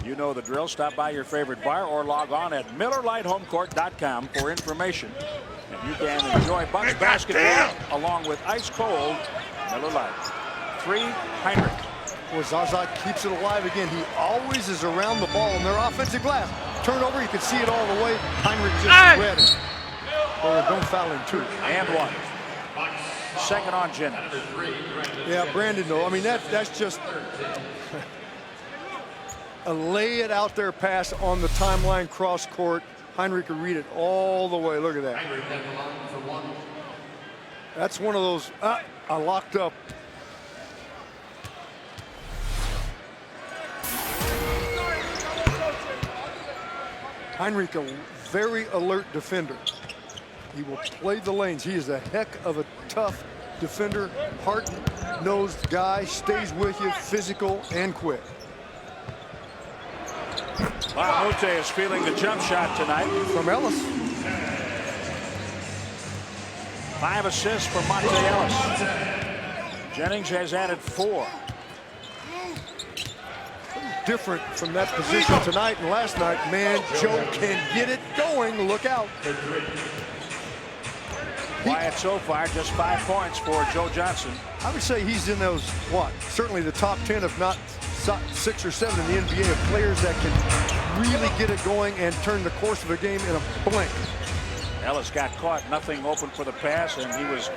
You know the drill. Stop by your favorite bar or log on at MillerLiteHomecourt.com for information. And you can enjoy Bucks basketball along with ice cold Miller Lite. 3, Heinrich. Well, Zaza keeps it alive again. He always is around the ball in their offensive glass. Turnover, you can see it all the way. Heinrich just read it. Oh, don't foul him too. And 1. Second on Jennings. Yeah, Brandon, though. I mean, that's just... a lay it out there pass on the timeline cross court. Heinrich could read it all the way. Look at that. That's one of those, I locked up. Heinrich, a very alert defender. He will play the lanes. He is a heck of a tough defender, hard-nosed guy, stays with you, physical and quick. Bahamute is feeling the jump shot tonight. From Ellis. 5 assists for Monte Ellis. Jennings has added 4. Different from that position tonight and last night. Man, Joe can get it going. Look out. Quiet so far, just 5 points for Joe Johnson. I would say he's in those, certainly the top 10, if not 6 or 7 in the NBA of players that can really get it going and turn the course of a game in a blink. Ellis got caught, nothing open for the pass, and he was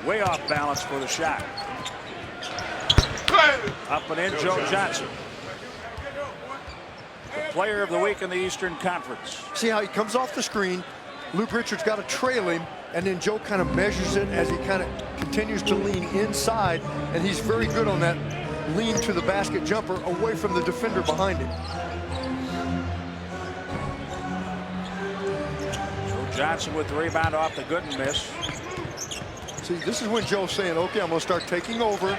way off balance for the shot. Up and in, Joe Johnson. The player of the week in the Eastern Conference. See how he comes off the screen. Luke Richards got to trail him, and then Joe kind of measures it as he kind of continues to lean inside, and he's very good on that lean to the basket jumper away from the defender behind him. Joe Johnson with the rebound off the good and miss. See, this is when Joe's saying, okay, I'm going to start taking over.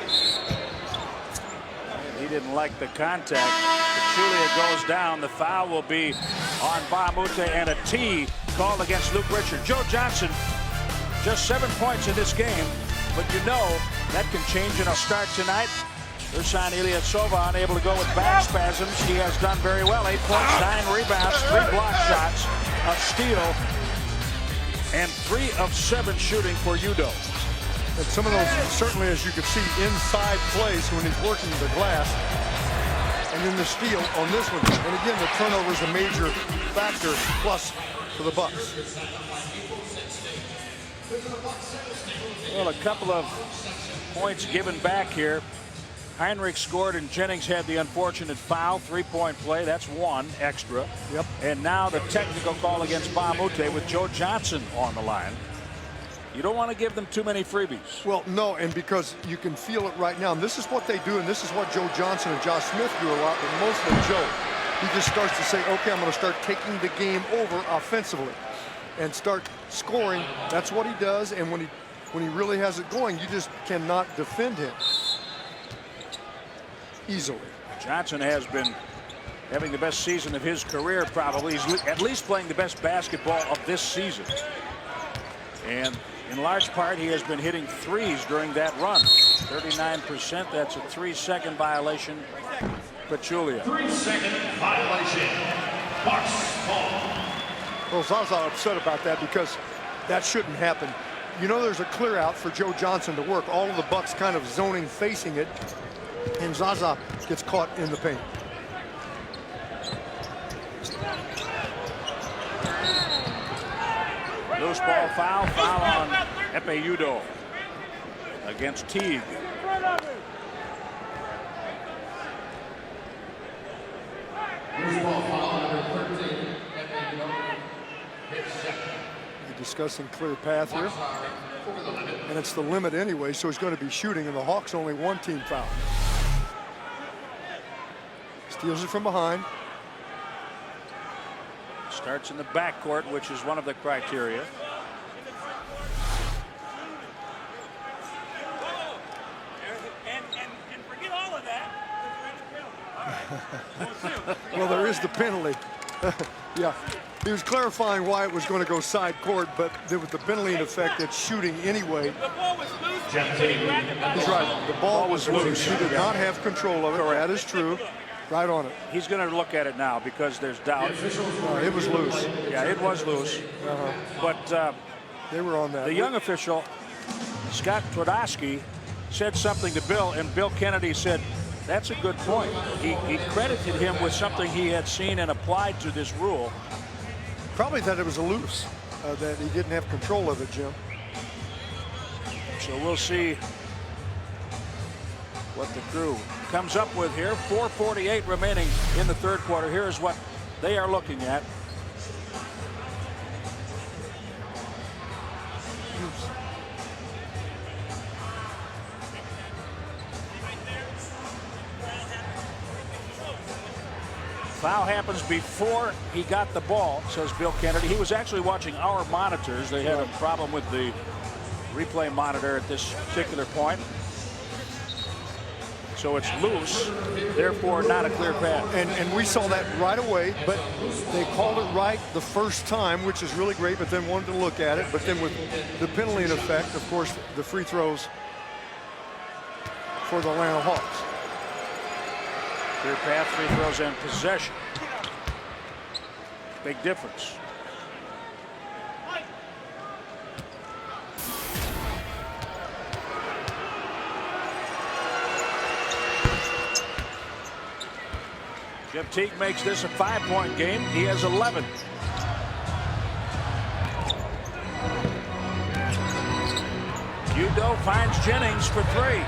He didn't like the contact. Pachulia goes down. The foul will be on Bahamute, and a T called against Luke Richards. Joe Johnson, just 7 points in this game, but you know that can change in a start tonight. Ersan Ilyasova unable to go with back spasms. He has done very well. 8 points, 9 rebounds, 3 block shots, a steal, and 3 of 7 shooting for Udo. And some of those, certainly, as you can see, inside plays when he's working the glass. And then the steal on this one. And again, the turnover is a major factor, plus for the Bucks. Well, a couple of points given back here. Heinrich scored and Jennings had the unfortunate foul. 3-point play, that's 1 extra. Yep. And now the technical call against Bahamute with Joe Johnson on the line. You don't want to give them too many freebies. Well, no, and because you can feel it right now. And this is what they do, and this is what Joe Johnson and Josh Smith do a lot, but mostly Joe. He just starts to say, okay, I'm going to start taking the game over offensively and start scoring. That's what he does, and when he really has it going, you just cannot defend him easily. Johnson has been having the best season of his career, probably. He's at least playing the best basketball of this season. And in large part, he has been hitting threes during that run. 39%, that's a 3-second violation. Pachulia. 3-second violation. Bucks ball. Well, Zaza upset about that because that shouldn't happen. You know, there's a clear out for Joe Johnson to work. All of the Bucks kind of zoning facing it, and Zaza gets caught in the paint. Loose ball foul on Epe Udo against Teague. Loose ball foul number 13. You're discussing clear path here, and it's the limit anyway, so he's going to be shooting, and the Hawks only 1 team foul. Steals it from behind. Starts in the backcourt, which is one of the criteria. And forget all of that. Well, there is the penalty. Yeah, he was clarifying why it was going to go side court, but there was the penalty in effect that's shooting anyway. The ball was loose. He's right. The ball was loose. He did not have control of it. That is true. Right on it. He's going to look at it now because there's doubt. It was loose. Yeah, it was loose. But they were on that. The young official, Scott Twardowski, said something to Bill, and Bill Kennedy said, that's a good point. He credited him with something he had seen and applied to this rule. Probably that it was a loose, that he didn't have control of it, Jim. So we'll see what the crew comes up with here. 4:48 remaining in the third quarter. Here's what they are looking at. Foul happens before he got the ball, says Bill Kennedy. He was actually watching our monitors. They had a problem with the replay monitor at this particular point. So it's loose, therefore not a clear pass. And we saw that right away, but they called it right the first time, which is really great, but then wanted to look at it. But then with the penalty in effect, of course, the free throws for the Atlanta Hawks. Clear path, free throws, and possession. Big difference. Jeff Teague makes this a 5-point game. He has 11. Udo finds Jennings for 3.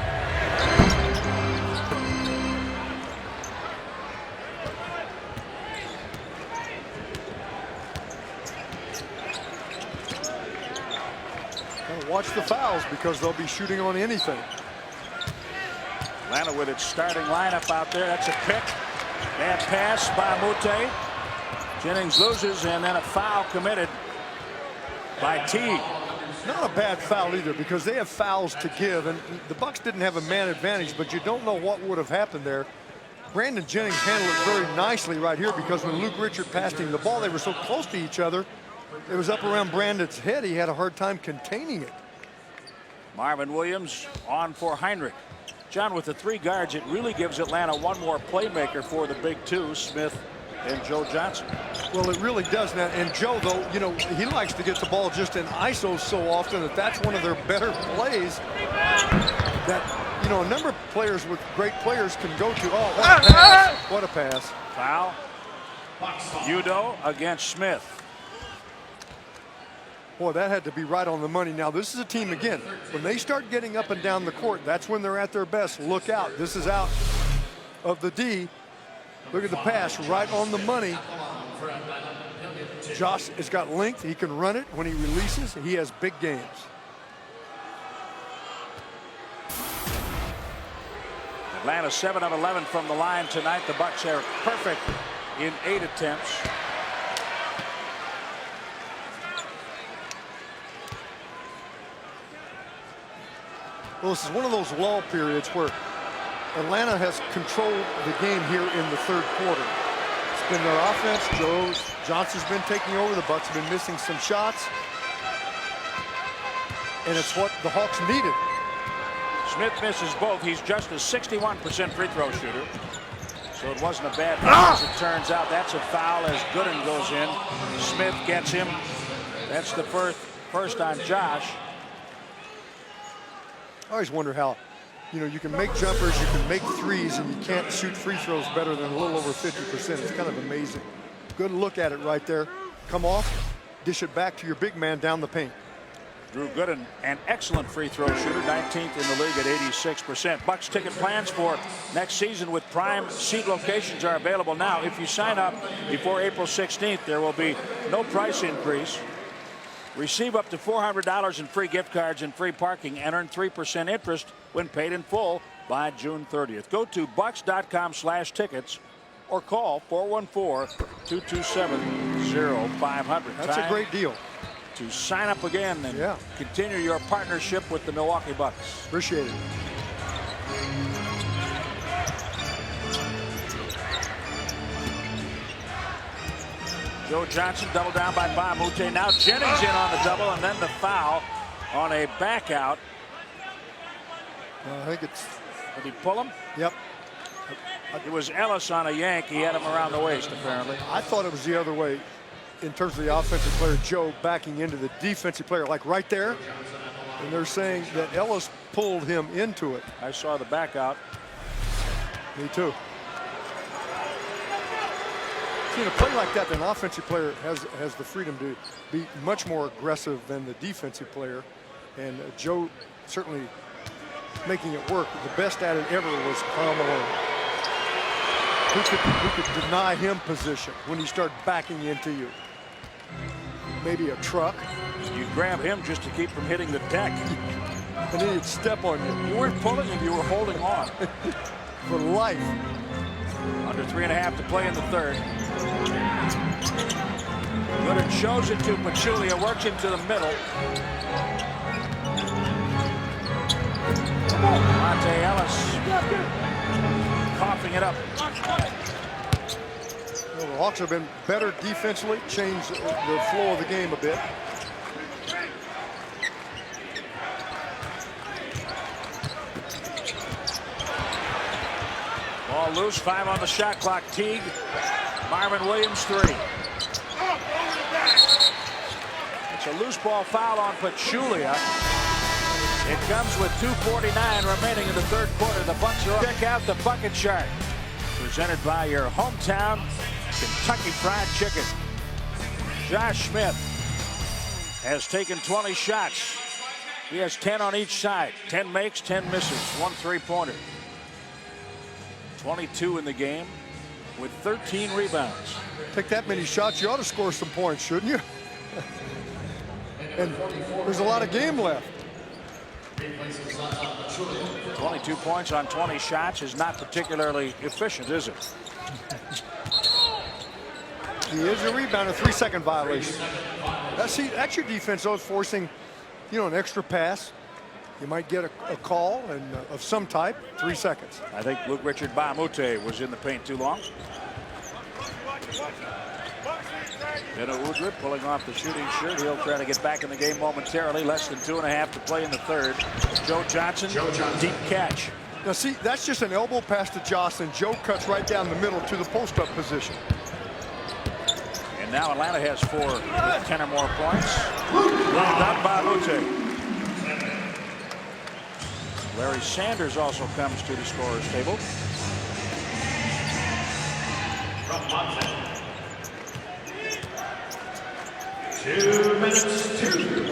Watch the fouls because they'll be shooting on anything. Atlanta with its starting lineup out there. That's a pick. Bad pass by Mute. Jennings loses, and then a foul committed by Teague. Not a bad foul either because they have fouls to give, and the Bucks didn't have a man advantage, but you don't know what would have happened there. Brandon Jennings handled it very nicely right here because when Luke Richard passed him the ball, they were so close to each other. It was up around Brandon's head. He had a hard time containing it. Marvin Williams on for Heinrich. John, with the 3 guards, it really gives Atlanta one more playmaker for the big 2, Smith and Joe Johnson. Well, it really does now. And Joe, though, you know, he likes to get the ball just in ISO so often that that's one of their better plays that, you know, a number of players with great players can go to. Oh, what a pass. What a pass. Foul. Udo against Smith. Boy, that had to be right on the money. Now, this is a team, again, when they start getting up and down the court, that's when they're at their best. Look out. This is out of the D. Look at the pass, right on the money. Josh has got length. He can run it when he releases. He has big games. Atlanta 7 of 11 from the line tonight. The Bucks are perfect in 8 attempts. Well, this is one of those lull periods where Atlanta has controlled the game here in the third quarter. It's been their offense. Johnson's been taking over. The Bucks have been missing some shots. And it's what the Hawks needed. Smith misses both. He's just a 61% free throw shooter. So it wasn't a bad pass, as it turns out. That's a foul as Gooden goes in. Smith gets him. That's the first on Josh. I always wonder how, you know, you can make jumpers, you can make threes, and you can't shoot free throws better than a little over 50%. It's kind of amazing. Good look at it right there. Come off, dish it back to your big man down the paint. Drew Gooden, an excellent free throw shooter, 19th in the league at 86%. Bucks ticket plans for next season with prime seat locations are available now. If you sign up before April 16th, there will be no price increase. Receive up to $400 in free gift cards and free parking and earn 3% interest when paid in full by June 30th. Go to bucks.com/tickets or call 414-227-0500. That's a great deal. To sign up again and continue your partnership with the Milwaukee Bucks. Appreciate it. Joe Johnson double down by Bamute. Now Jennings in on the double, and then the foul on a back out. I think it's... Did he pull him? Yep. It was Ellis on a yank. He had him around the waist, apparently. I thought it was the other way in terms of the offensive player, Joe, backing into the defensive player, like right there. And they're saying that Ellis pulled him into it. I saw the back out. Me too. In a play like that, an offensive player has the freedom to be much more aggressive than the defensive player. And Joe certainly making it work. The best at it ever was Karl Malone. Who could deny him position when he started backing into you? Maybe a truck. You grab him just to keep from hitting the deck. And then he'd step on you. You weren't pulling him, you were holding on. For life. Under 3.5 to play in the third. Goodard shows it to Pachulia, works into the middle. Monte Ellis coughing it up. Well, the Hawks have been better defensively, changed the flow of the game a bit. Ball loose, 5 on the shot clock. Teague, Marvin Williams 3. It's a loose ball foul on Pachulia. It comes with 2:49 remaining in the third quarter. The Bucks are up. Check out the bucket chart. Presented by your hometown Kentucky Fried Chicken. Josh Smith has taken 20 shots. He has 10 on each side. 10 makes, 10 misses, 1 3-pointer. 22 in the game with 13 rebounds. Take that many shots, you ought to score some points, shouldn't you? And there's a lot of game left. 22 points on 20 shots is not particularly efficient, is it? He is a rebounder, 3-second violation. That's your defense, though, forcing, an extra pass. You might get a call and of some type, 3 seconds. I think Luke Richard Bahamute was in the paint too long. Benno Udrih pulling off the shooting shirt. He'll try to get back in the game momentarily. Less than 2.5 to play in the third. Joe Johnson, deep catch. Now see, that's just an elbow pass to Johnson. Joe cuts right down the middle to the post-up position. And now Atlanta has 4 with 10 or more points. Not Bahamute. Larry Sanders also comes to the scorer's table.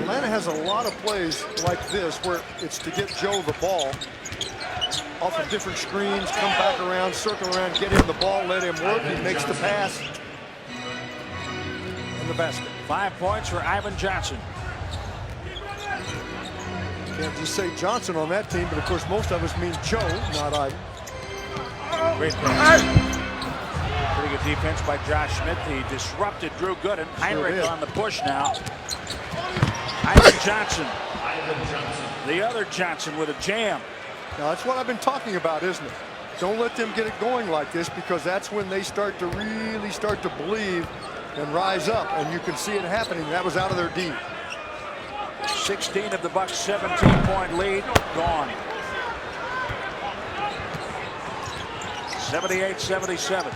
Atlanta has a lot of plays like this where it's to get Joe the ball off of different screens, come back around, circle around, get him the ball, let him work. He makes the pass. And the basket. 5 points for Ivan Johnson. Can't just say Johnson on that team, but of course most of us mean Joe, not Ivan. Great pass. Pretty good defense by Josh Smith. He disrupted Drew Gooden. Heinrich on the push now. Ivan Johnson. The other Johnson with a jam. Now that's what I've been talking about, isn't it? Don't let them get it going like this, because that's when they really start to believe and rise up, and you can see it happening. That was out of their D. 16 of the Bucks' 17-point lead gone. 78-77.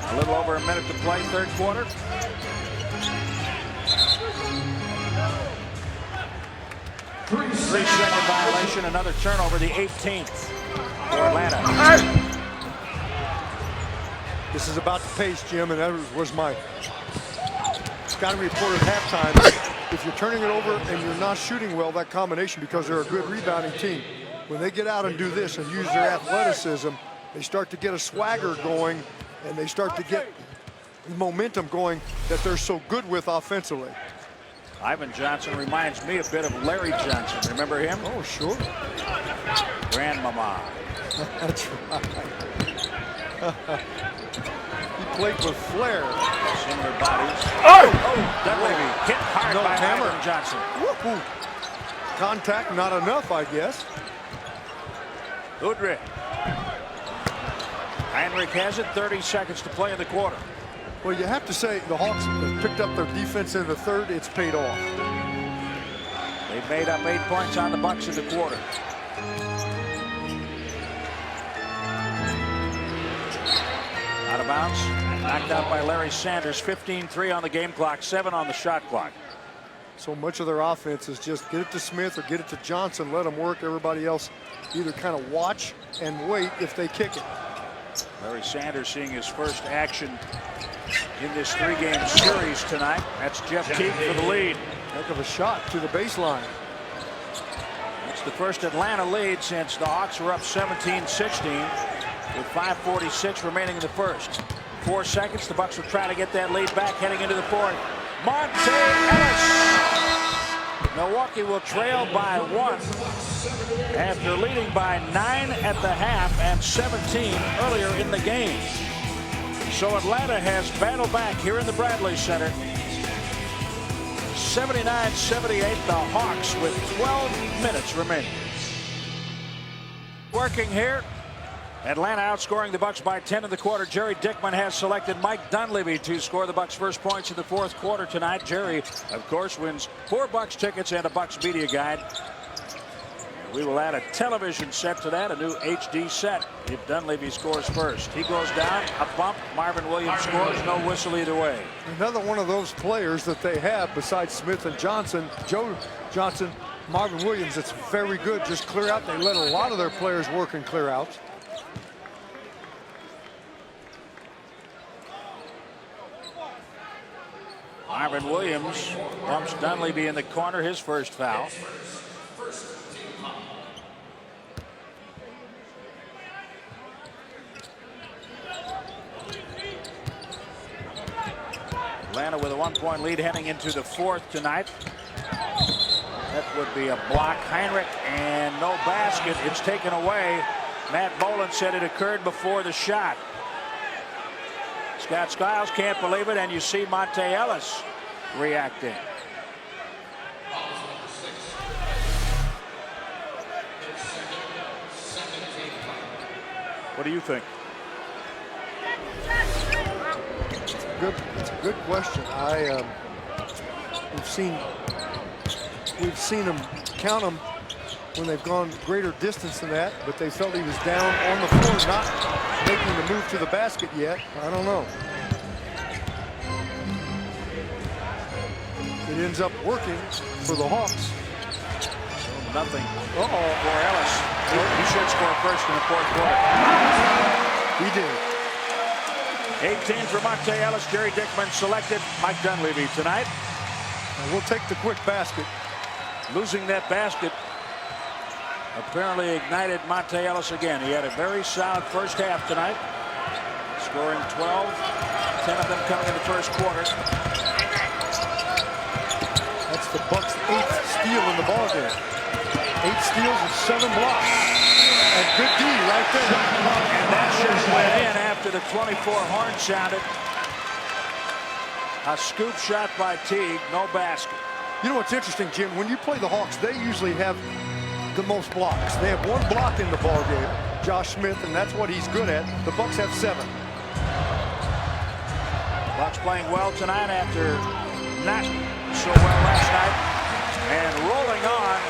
A little over a minute to play, third quarter. Three-second violation, another turnover, the 18th for Atlanta. This is about the pace, Jim, and that was my scouting report at halftime. If you're turning it over and you're not shooting well, that combination, because they're a good rebounding team, when they get out and do this and use their athleticism, they start to get a swagger going, and they start to get momentum going that they're so good with offensively. Ivan Johnson reminds me a bit of Larry Johnson. Remember him? Oh, sure. Grandmama. That's right. He played with flair. Similar bodies. Oh, that may be hit hard by hammer. Ivan Johnson. Woo-hoo. Contact not enough, I guess. Udrih. Heinrich has it. 30 seconds to play in the quarter. Well, you have to say the Hawks have picked up their defense in the third. It's paid off. They've made up 8 points on the Bucks in the quarter. Out of bounds. Knocked out by Larry Sanders. 15-3 on the game clock. 7 on the shot clock. So much of their offense is just get it to Smith or get it to Johnson. Let them work. Everybody else either kind of watch and wait if they kick it. Larry Sanders seeing his first action in this 3-game series tonight. That's Jeff Teague for the lead. Heck of a shot to the baseline. the first Atlanta lead since the Hawks were up 17-16 with 5:46 remaining in the first. 4 seconds. The Bucks will try to get that lead back heading into the fourth. Monte Ellis. Milwaukee will trail by 1 after leading by 9 at the half and 17 earlier in the game. So Atlanta has battled back here in the Bradley Center. 79-78, the Hawks with 12 minutes remaining. Working here. Atlanta outscoring the Bucks by 10 in the quarter. Jerry Dickman has selected Mike Dunleavy to score the Bucks' first points in the fourth quarter tonight. Jerry, of course, wins 4 Bucks tickets and a Bucks media guide. We will add a television set to that, a new HD set, if Dunleavy scores first. He goes down, a bump. Marvin Williams scores, no whistle either way. Another one of those players that they have besides Smith and Johnson, Joe Johnson, Marvin Williams, it's very good. Just clear out. They let a lot of their players work in clear outs. Marvin Williams bumps Dunleavy in the corner, his first foul. Atlanta with a 1-point lead heading into the fourth tonight. That would be a block. Heinrich, and no basket. It's taken away. Matt Boland said it occurred before the shot. Scott Skiles can't believe it, and you see Monte Ellis reacting. What do you think? It's a good question. We've seen them count them when they've gone greater distance than that, but they felt he was down on the floor, not making the move to the basket yet. I don't know. It ends up working for the Hawks. Nothing. For Ellis. He should score first in the fourth quarter. He did. 18 for Monte Ellis. Jerry Dickman selected Mike Dunleavy tonight. And we'll take the quick basket. Losing that basket apparently ignited Monte Ellis again. He had a very solid first half tonight, scoring 12, 10 of them coming in the first quarter. That's the Bucks' 8th steal in the ballgame. 8 steals and 7 blocks. And good D right there. And that shot went in after the 24 horn sounded. A scoop shot by Teague, no basket. You know what's interesting, Jim? When you play the Hawks, they usually have the most blocks. They have 1 block in the ball game, Josh Smith, and that's what he's good at. The Bucks have 7. Bucks playing well tonight after not so well last night, and rolling on.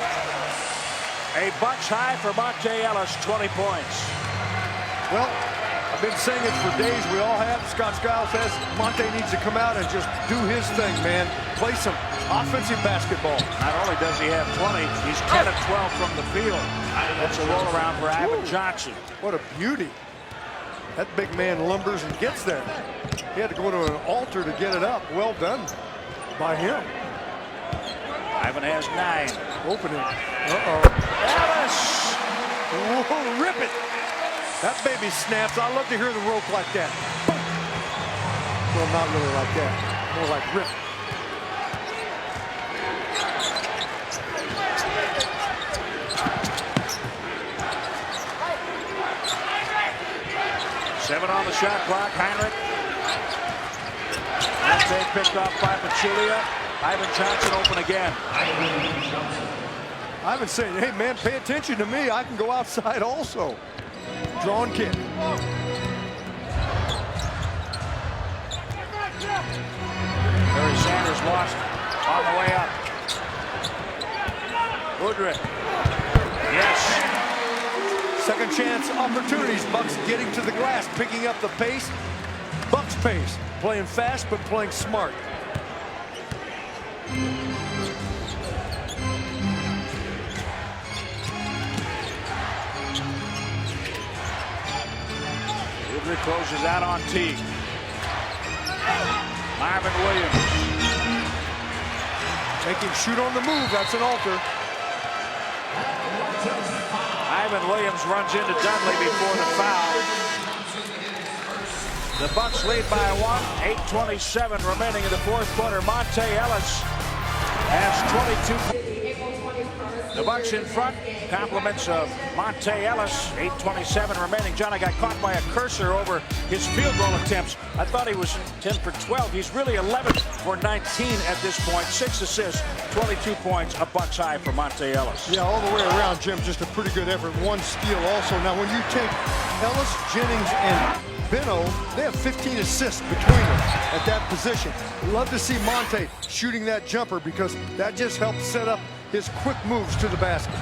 A Bucks high for Monte Ellis, 20 points. Well, I've been saying it for days. We all have. Scott Skiles says Monte needs to come out and just do his thing, man. Play some offensive basketball. Not only does he have 20, he's 10 of 12 from the field. That's a roll around for Ivan Johnson. What a beauty. That big man lumbers and gets there. He had to go to an altar to get it up. Well done by him. Ivan has 9. Opening. Ellis! Whoa, rip it. That baby snaps. I love to hear the rope like that. Well, not really like that. More like rip. Seven on the shot clock. Heinrich. Monte picked off by Pachulia. Ivan Johnson open again. Ivan saying, hey, man, pay attention to me. I can go outside also. Drawn kick. Barry Sanders lost on the way up. Woodrick. Yes. Second chance opportunities. Bucks getting to the glass, picking up the pace. Bucks pace. Playing fast, but playing smart. Woodrick closes out on Teague. Marvin Williams. Make him shoot on the move. That's an alter. Ivan Williams runs into Dunley before the foul. The Bucks lead by 1. 8:27 remaining in the fourth quarter. Monte Ellis has 22. The Bucks in front. Compliments of Monte Ellis. 8:27 remaining. John, I got caught by a cursor over his field goal attempts. I thought he was 10 for 12. He's really 11 for 19 at this point. 6 assists, 22 points, a Bucks high for Monte Ellis. Yeah, all the way around, Jim. Just a pretty good effort. 1 steal also. Now, when you take Ellis, Jennings, and Beno, they have 15 assists between them at that position. Love to see Monte shooting that jumper because that just helps set up his quick moves to the basket.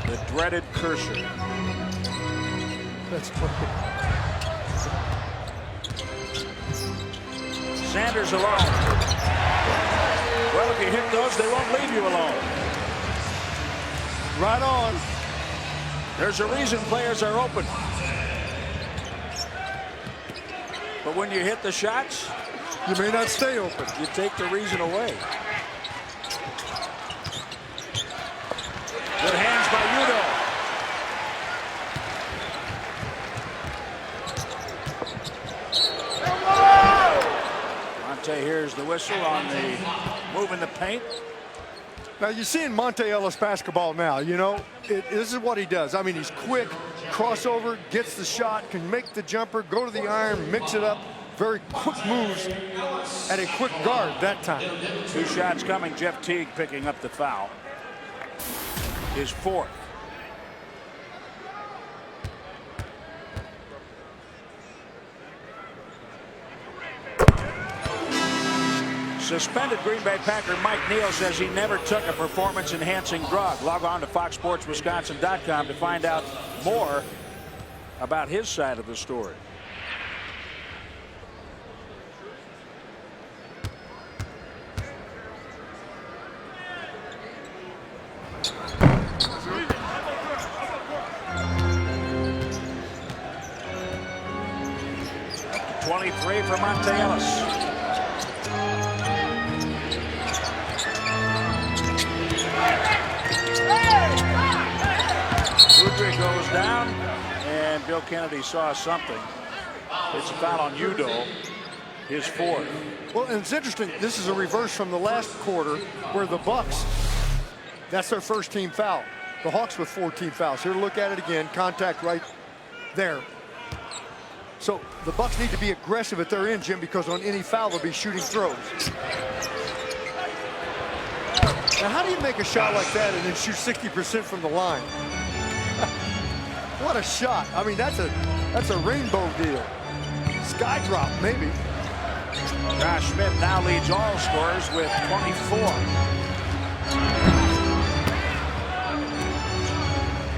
The dreaded cursor. That's funny. Sanders alone. Well, if you hit those, they won't leave you alone. Right on. There's a reason players are open. But when you hit the shots, you may not stay open. You take the reason away. Good hands by Udo. Monte hears the whistle on the move in the paint. Now you're seeing Monte Ellis basketball now. You know, this is what he does. I mean, he's quick, crossover, gets the shot, can make the jumper, go to the iron, mix it up. Very quick moves at a quick guard that time. 2 shots coming. Jeff Teague picking up the foul. His 4th. Suspended Green Bay Packer Mike Neal says he never took a performance-enhancing drug. Log on to FoxSportsWisconsin.com to find out more about his side of the story. Up to 23 for Monte Ellis. Woodrick goes down, and Bill Kennedy saw something. It's a foul on Udo, his 4th. Well, and it's interesting. This is a reverse from the last quarter where the Bucks, that's their first team foul. The Hawks with 4 team fouls. Here, look at it again. Contact right there. So the Bucks need to be aggressive at their end, Jim, because on any foul they'll be shooting throws. Now, how do you make a shot like that and then shoot 60% from the line? What a shot. I mean, that's a rainbow deal. Sky drop, maybe. Josh Smith now leads all scorers with 24.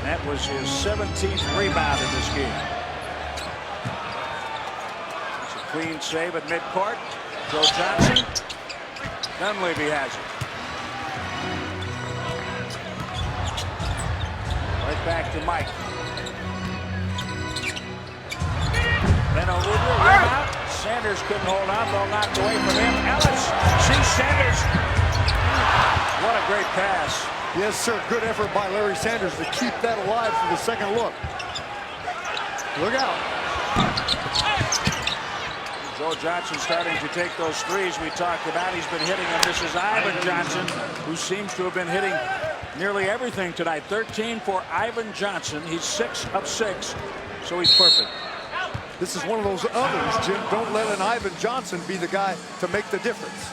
That was his 17th rebound in this game. It's a clean save at midcourt. Joe Johnson. Dunleavy has it. Right back to Mike. Beno Woodrick, rim out. Sanders couldn't hold on. Ball knocked away from him. Ellis sees Sanders. What a great pass. Yes, sir. Good effort by Larry Sanders to keep that alive for the second look. Look out. Joe Johnson starting to take those threes we talked about. He's been hitting them. This is Ivan Johnson, who seems to have been hitting nearly everything tonight. 13 for Ivan Johnson. He's 6 of 6, so he's perfect. This is one of those others, Jim. Don't let an Ivan Johnson be the guy to make the difference.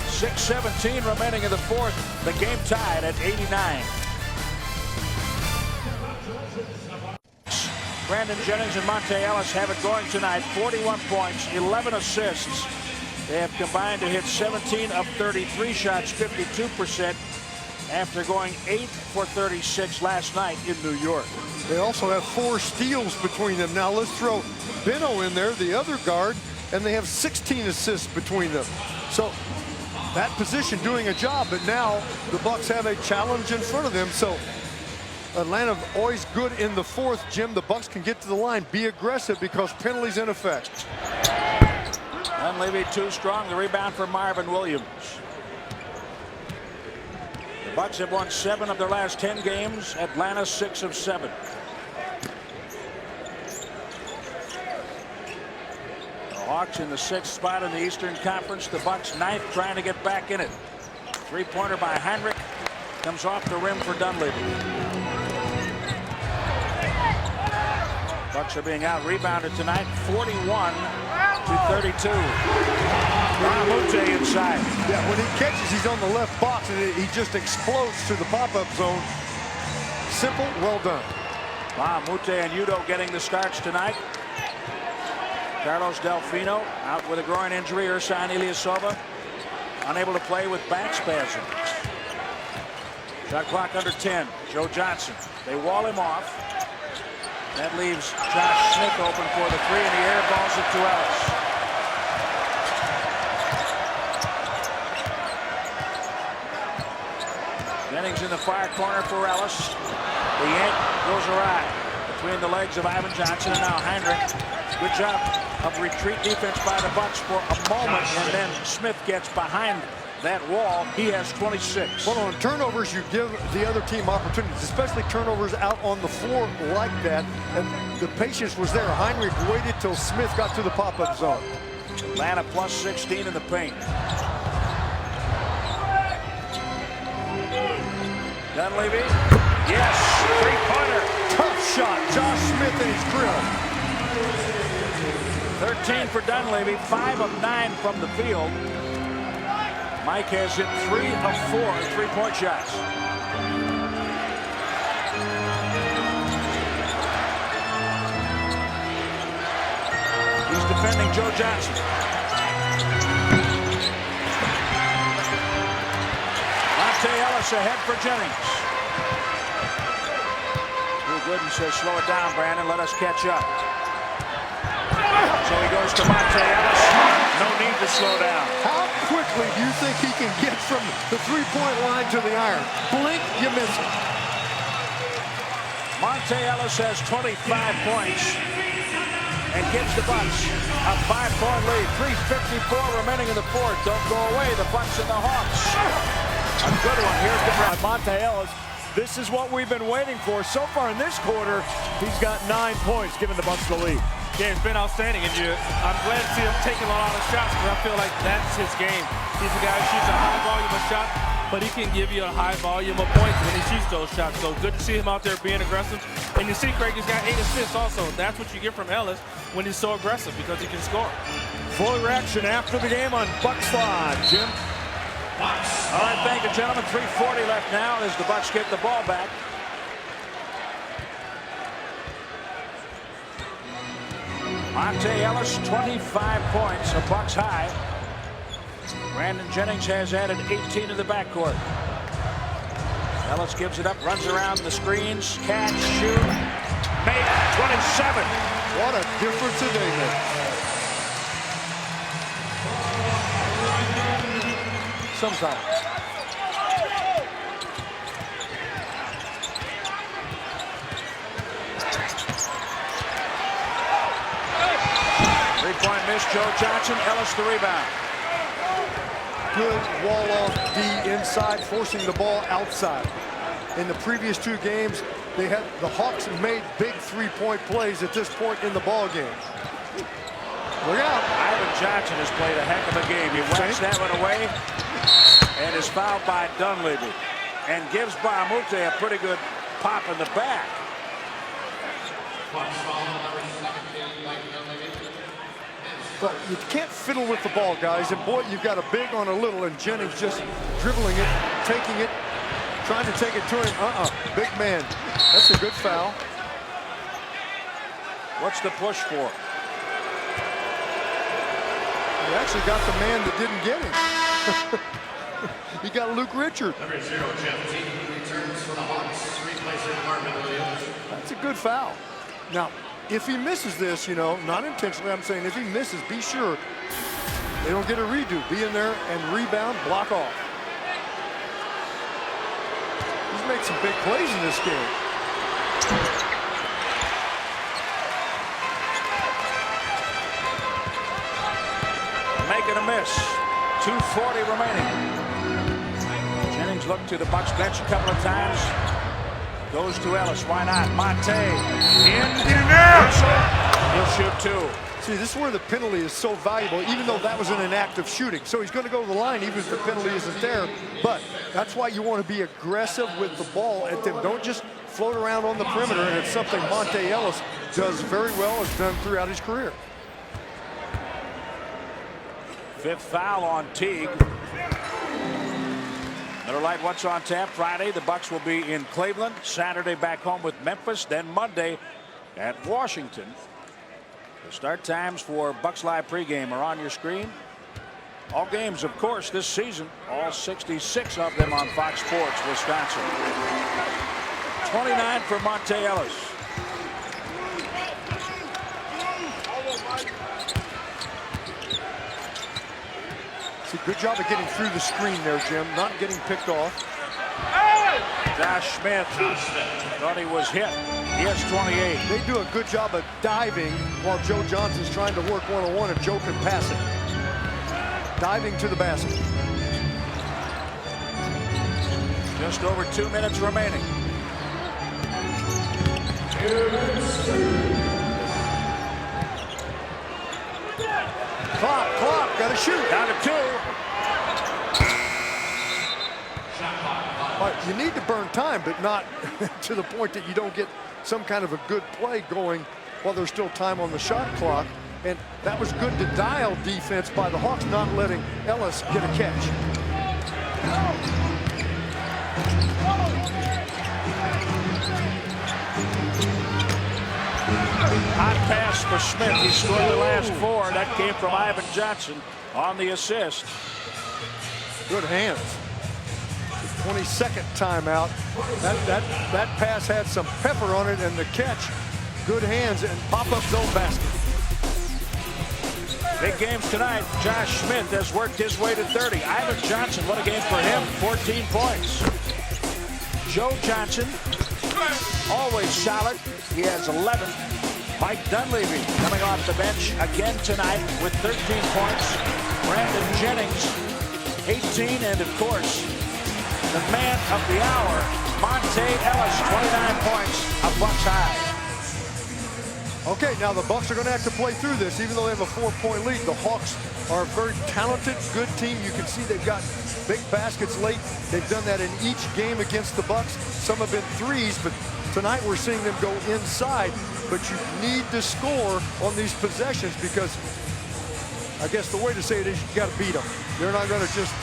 6:17 remaining in the 4th. The game tied at 89. Brandon Jennings and Monte Ellis have it going tonight. 41 points, 11 assists. They have combined to hit 17 of 33 shots, 52%, after going 8 for 36 last night in New York. They also have 4 steals between them. Now let's throw Beno in there, the other guard, and they have 16 assists between them. So that position doing a job, but now the Bucks have a challenge in front of them. So Atlanta always good in the 4th, Jim. The Bucks can get to the line, be aggressive because penalties in effect. Dunleavy too strong. The rebound for Marvin Williams. The Bucks have won 7 of their last 10 games. Atlanta 6 of 7. The Hawks in the 6th spot in the Eastern Conference. The Bucks 9th, trying to get back in it. Three-pointer by Heinrich comes off the rim for Dunleavy. Bucks are being out-rebounded tonight, 41-32. Ramute inside. Yeah, when he catches, he's on the left box, and he just explodes to the pop-up zone. Simple, well done. Ramute and Udo getting the starts tonight. Carlos Delfino out with a groin injury. Ersan Ilyasova unable to play with back spasm. Shot clock under 10. Joe Johnson. They wall him off. That leaves Josh Smith open for the 3 in the air. Balls it to Ellis. Jennings in the far corner for Ellis. The yank goes awry between the legs of Ivan Johnson, and now Heinrich. Good job of retreat defense by the Bucks for a moment, and then Smith gets behind that wall. He has 26. Well, on turnovers, you give the other team opportunities, especially turnovers out on the floor like that. And the patience was there. Heinrich waited till Smith got to the pop-up zone. Atlanta plus 16 in the paint. Dunleavy. Yes, three-pointer. Tough shot. Josh Smith in his grill. 13 for Dunleavy, 5 of 9 from the field. Mike has hit 3 of 4 three-point shots. He's defending Joe Johnson. Monte Ellis ahead for Jennings. Drew Gooden says, slow it down, Brandon. Let us catch up. So he goes to Monte Ellis. No need to slow down. How quickly do you think he can get from the three-point line to the iron? Blink, you miss it. Monte Ellis has 25 points and gives the Bucks a 5-point lead. 3:54 remaining in the fourth. Don't go away. The Bucks and the Hawks. A good one here. Monte Ellis. This is what we've been waiting for. So far in this quarter, he's got 9 points, giving the Bucks the lead. Yeah, it's been outstanding, and I'm glad to see him taking a lot of shots, because I feel like that's his game. He's a guy who shoots a high volume of shots, but he can give you a high volume of points when he shoots those shots. So good to see him out there being aggressive. And you see Craig has got 8 assists also. That's what you get from Ellis when he's so aggressive, because he can score. Full reaction after the game on Bucks Live. Jim? All right, thank you, gentlemen. 3:40 left now as the Bucks get the ball back. Monte Ellis, 25 points, a Bucks high. Brandon Jennings has added 18 to the backcourt. Ellis gives it up, runs around the screens, catch, shoot, make 27. What a difference a day makes. Sometimes. Three-point miss, Joe Johnson. Ellis the rebound. Good wall-off D inside, forcing the ball outside. In the previous 2 games, the Hawks made big three-point plays at this point in the ball game. Look out. Ivan Johnson has played a heck of a game. He whacks that one away and is fouled by Dunleavy and gives Bahamute a pretty good pop in the back. But you can't fiddle with the ball, guys. And boy, you've got a big on a little, and Jennings just dribbling it, taking it, trying to take it to him. Big man. That's a good foul. What's the push for? He actually got the man that didn't get him. He got Luke Richard. Number 0, Jeff T. returns for the Hawks, replacing Marvin Williams. That's a good foul. Now, if he misses this, you know, not intentionally, I'm saying if he misses, be sure they don't get a redo. Be in there and rebound, block off. He's made some big plays in this game. Making a miss. 2:40 remaining. Jennings looked to the Bucks bench a couple of times. Goes to Ellis. Why not? Monte in there. He'll shoot two. See, this is where the penalty is so valuable, even though that was an act of shooting. So he's going to go to the line even if the penalty isn't there. But that's why you want to be aggressive with the ball at them. Don't just float around on the perimeter, and it's something Monte Ellis does very well, has done throughout his career. Fifth foul on Teague. Miller Lite, what's on tap? Friday, the Bucks will be in Cleveland. Saturday, back home with Memphis. Then Monday at Washington. The start times for Bucks Live pregame are on your screen. All games, of course, this season. All 66 of them on Fox Sports, Wisconsin. 29 for Monte Ellis. Good job of getting through the screen there, Jim. Not getting picked off. Josh Smith thought he was hit. He has 28. They do a good job of diving while Joe Johnson's trying to work one-on-one, and Joe can pass it. Diving to the basket. Just over 2 minutes remaining. Clock, gotta shoot. Down to 2. You need to burn time, but not to the point that you don't get some kind of a good play going while there's still time on the shot clock. And that was good to dial defense by the Hawks, not letting Ellis get a catch. Hot pass for Smith. He scored the last 4. That came from Ivan Johnson on the assist. Good hands. 22nd timeout. That pass had some pepper on it, and the catch, good hands and pop-up zone basket. Big games tonight. Josh Smith has worked his way to 30. Ivan Johnson, what a game for him. 14 points. Joe Johnson, always solid. He has 11. Mike Dunleavy coming off the bench again tonight with 13 points. Brandon Jennings, 18, and of course, the man of the hour, Monte Ellis, 29 points, a Bucks high. Okay, now the Bucks are going to have to play through this, even though they have a 4-point lead. The Hawks are a very talented, good team. You can see they've got big baskets late. They've done that in each game against the Bucks. Some have been threes, but tonight we're seeing them go inside. But you need to score on these possessions because I guess the way to say it is you got to beat them. They're not going to just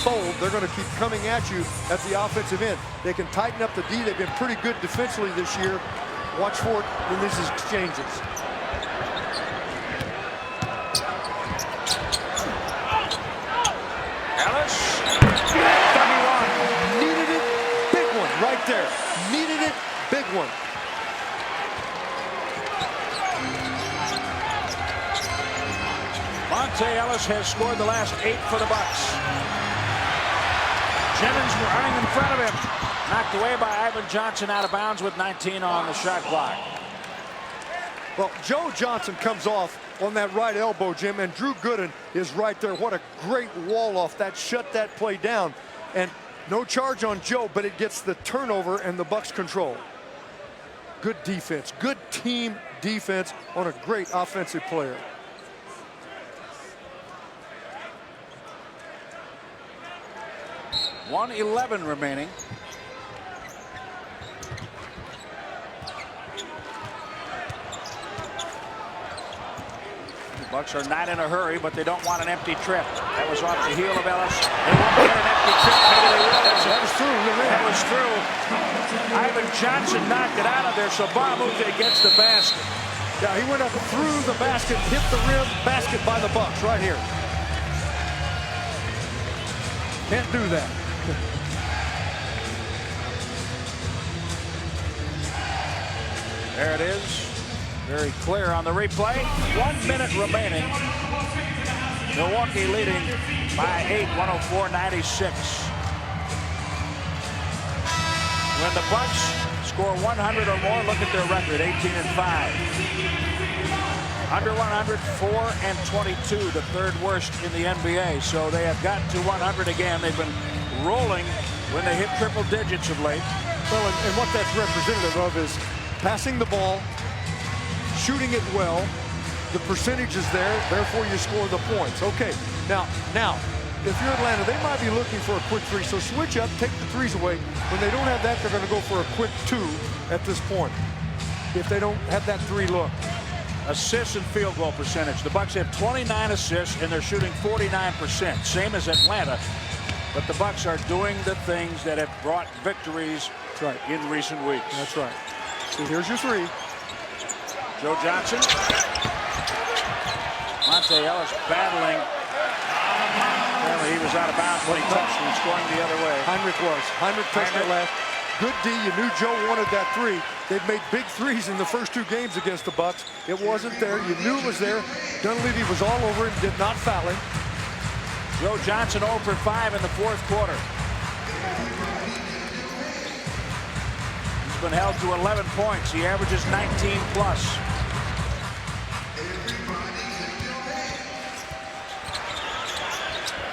fold. They're going to keep coming at you at the offensive end. They can tighten up the D. They've been pretty good defensively this year. Watch for it in these exchanges. Ellis, 31. Needed it, big one right there. Needed it, big one. Monte Ellis has scored the last 8 for the Bucks. Jennings running in front of him. Knocked away by Ivan Johnson out of bounds with 19 on the shot clock. Well, Joe Johnson comes off on that right elbow, Jim, and Drew Gooden is right there. What a great wall off. That shut that play down. And no charge on Joe, but it gets the turnover and the Bucks control. Good defense, good team defense on a great offensive player. .111 remaining. The Bucks are not in a hurry, but they don't want an empty trip. That was off the heel of Ellis. They won't get an empty trip. Maybe they will. That was true. That was true. Ivan Johnson knocked it out of there, so Bahamute gets the basket. Yeah, he went up through the basket, hit the rim, basket by the Bucks right here. Can't do that. There it is. Very clear on the replay. 1 minute remaining. Milwaukee leading by 8, 104-96. When the Bucks score 100 or more, look at their record, 18-5. Under 100, 4-22, the third worst in the NBA. So they have gotten to 100 again. They've been rolling when they hit triple digits of late. Well, and what that's representative of is passing the ball, shooting it well, the percentage is there, therefore you score the points. Okay, now, if you're Atlanta, they might be looking for a quick three, so switch up, take the threes away. When they don't have that, they're going to go for a quick two at this point, if they don't have that three look. Assists and field goal percentage. The Bucks have 29 assists, and they're shooting 49%, same as Atlanta. But the Bucks are doing the things that have brought victories in recent weeks. That's right. So here's your three. Joe Johnson. Monte Ellis battling. Apparently he was out of bounds when he touched and scoring the other way. Heinrich touched it last. Good D. You knew Joe wanted that three. They've made big threes in the first two games against the Bucks. It wasn't there. You knew it was there. Dunleavy was all over him, did not foul him. Joe Johnson 0 for 5 in the fourth quarter. He's been held to 11 points. He averages 19 plus.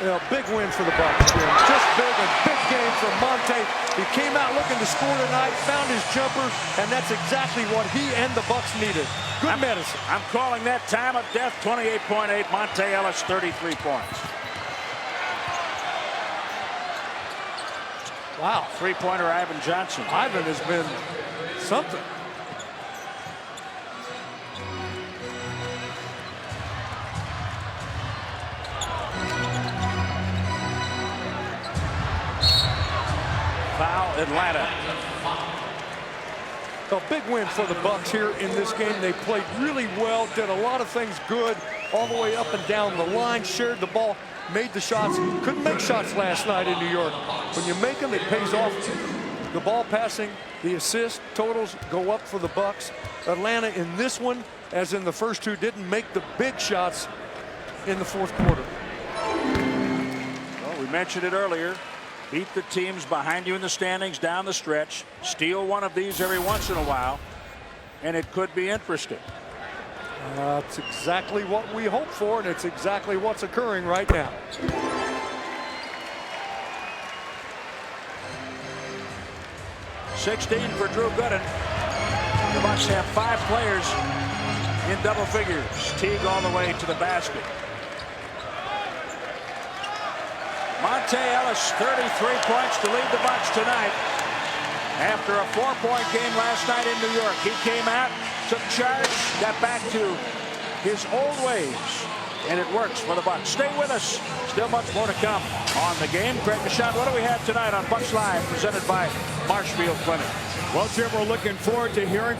Yeah, big win for the Bucks. Just big, a big game from Monte. He came out looking to score tonight, found his jumper, and that's exactly what he and the Bucks needed. Good medicine. I'm calling that time of death. 28.8. Monte Ellis 33 points. Wow. Three-pointer Ivan Johnson. Ivan has been something. Foul Atlanta. A big win for the Bucks here in this game. They played really well, did a lot of things good, all the way up and down the line, shared the ball, made the shots. Couldn't make shots last night in New York. When you make them, it pays off. The ball passing, the assist totals go up for the Bucks. Atlanta in this one, as in the first two, didn't make the big shots in the fourth quarter. Well, we mentioned it earlier. Beat the teams behind you in the standings down the stretch. Steal one of these every once in a while, and it could be interesting. That's exactly what we hope for, and it's exactly what's occurring right now. $16 for Drew Gooden. The Bucks have 5 players in double figures. Teague all the way to the basket. Monte Ellis, 33 points to lead the Bucks tonight. After a 4-point game last night in New York, he came out, took charge, got back to his old ways, and it works for the Bucks. Stay with us. Still much more to come on the game. Greg Michon, what do we have tonight on Bucks Live, presented by Marshfield Clinic? Well, Jim, we're looking forward to hearing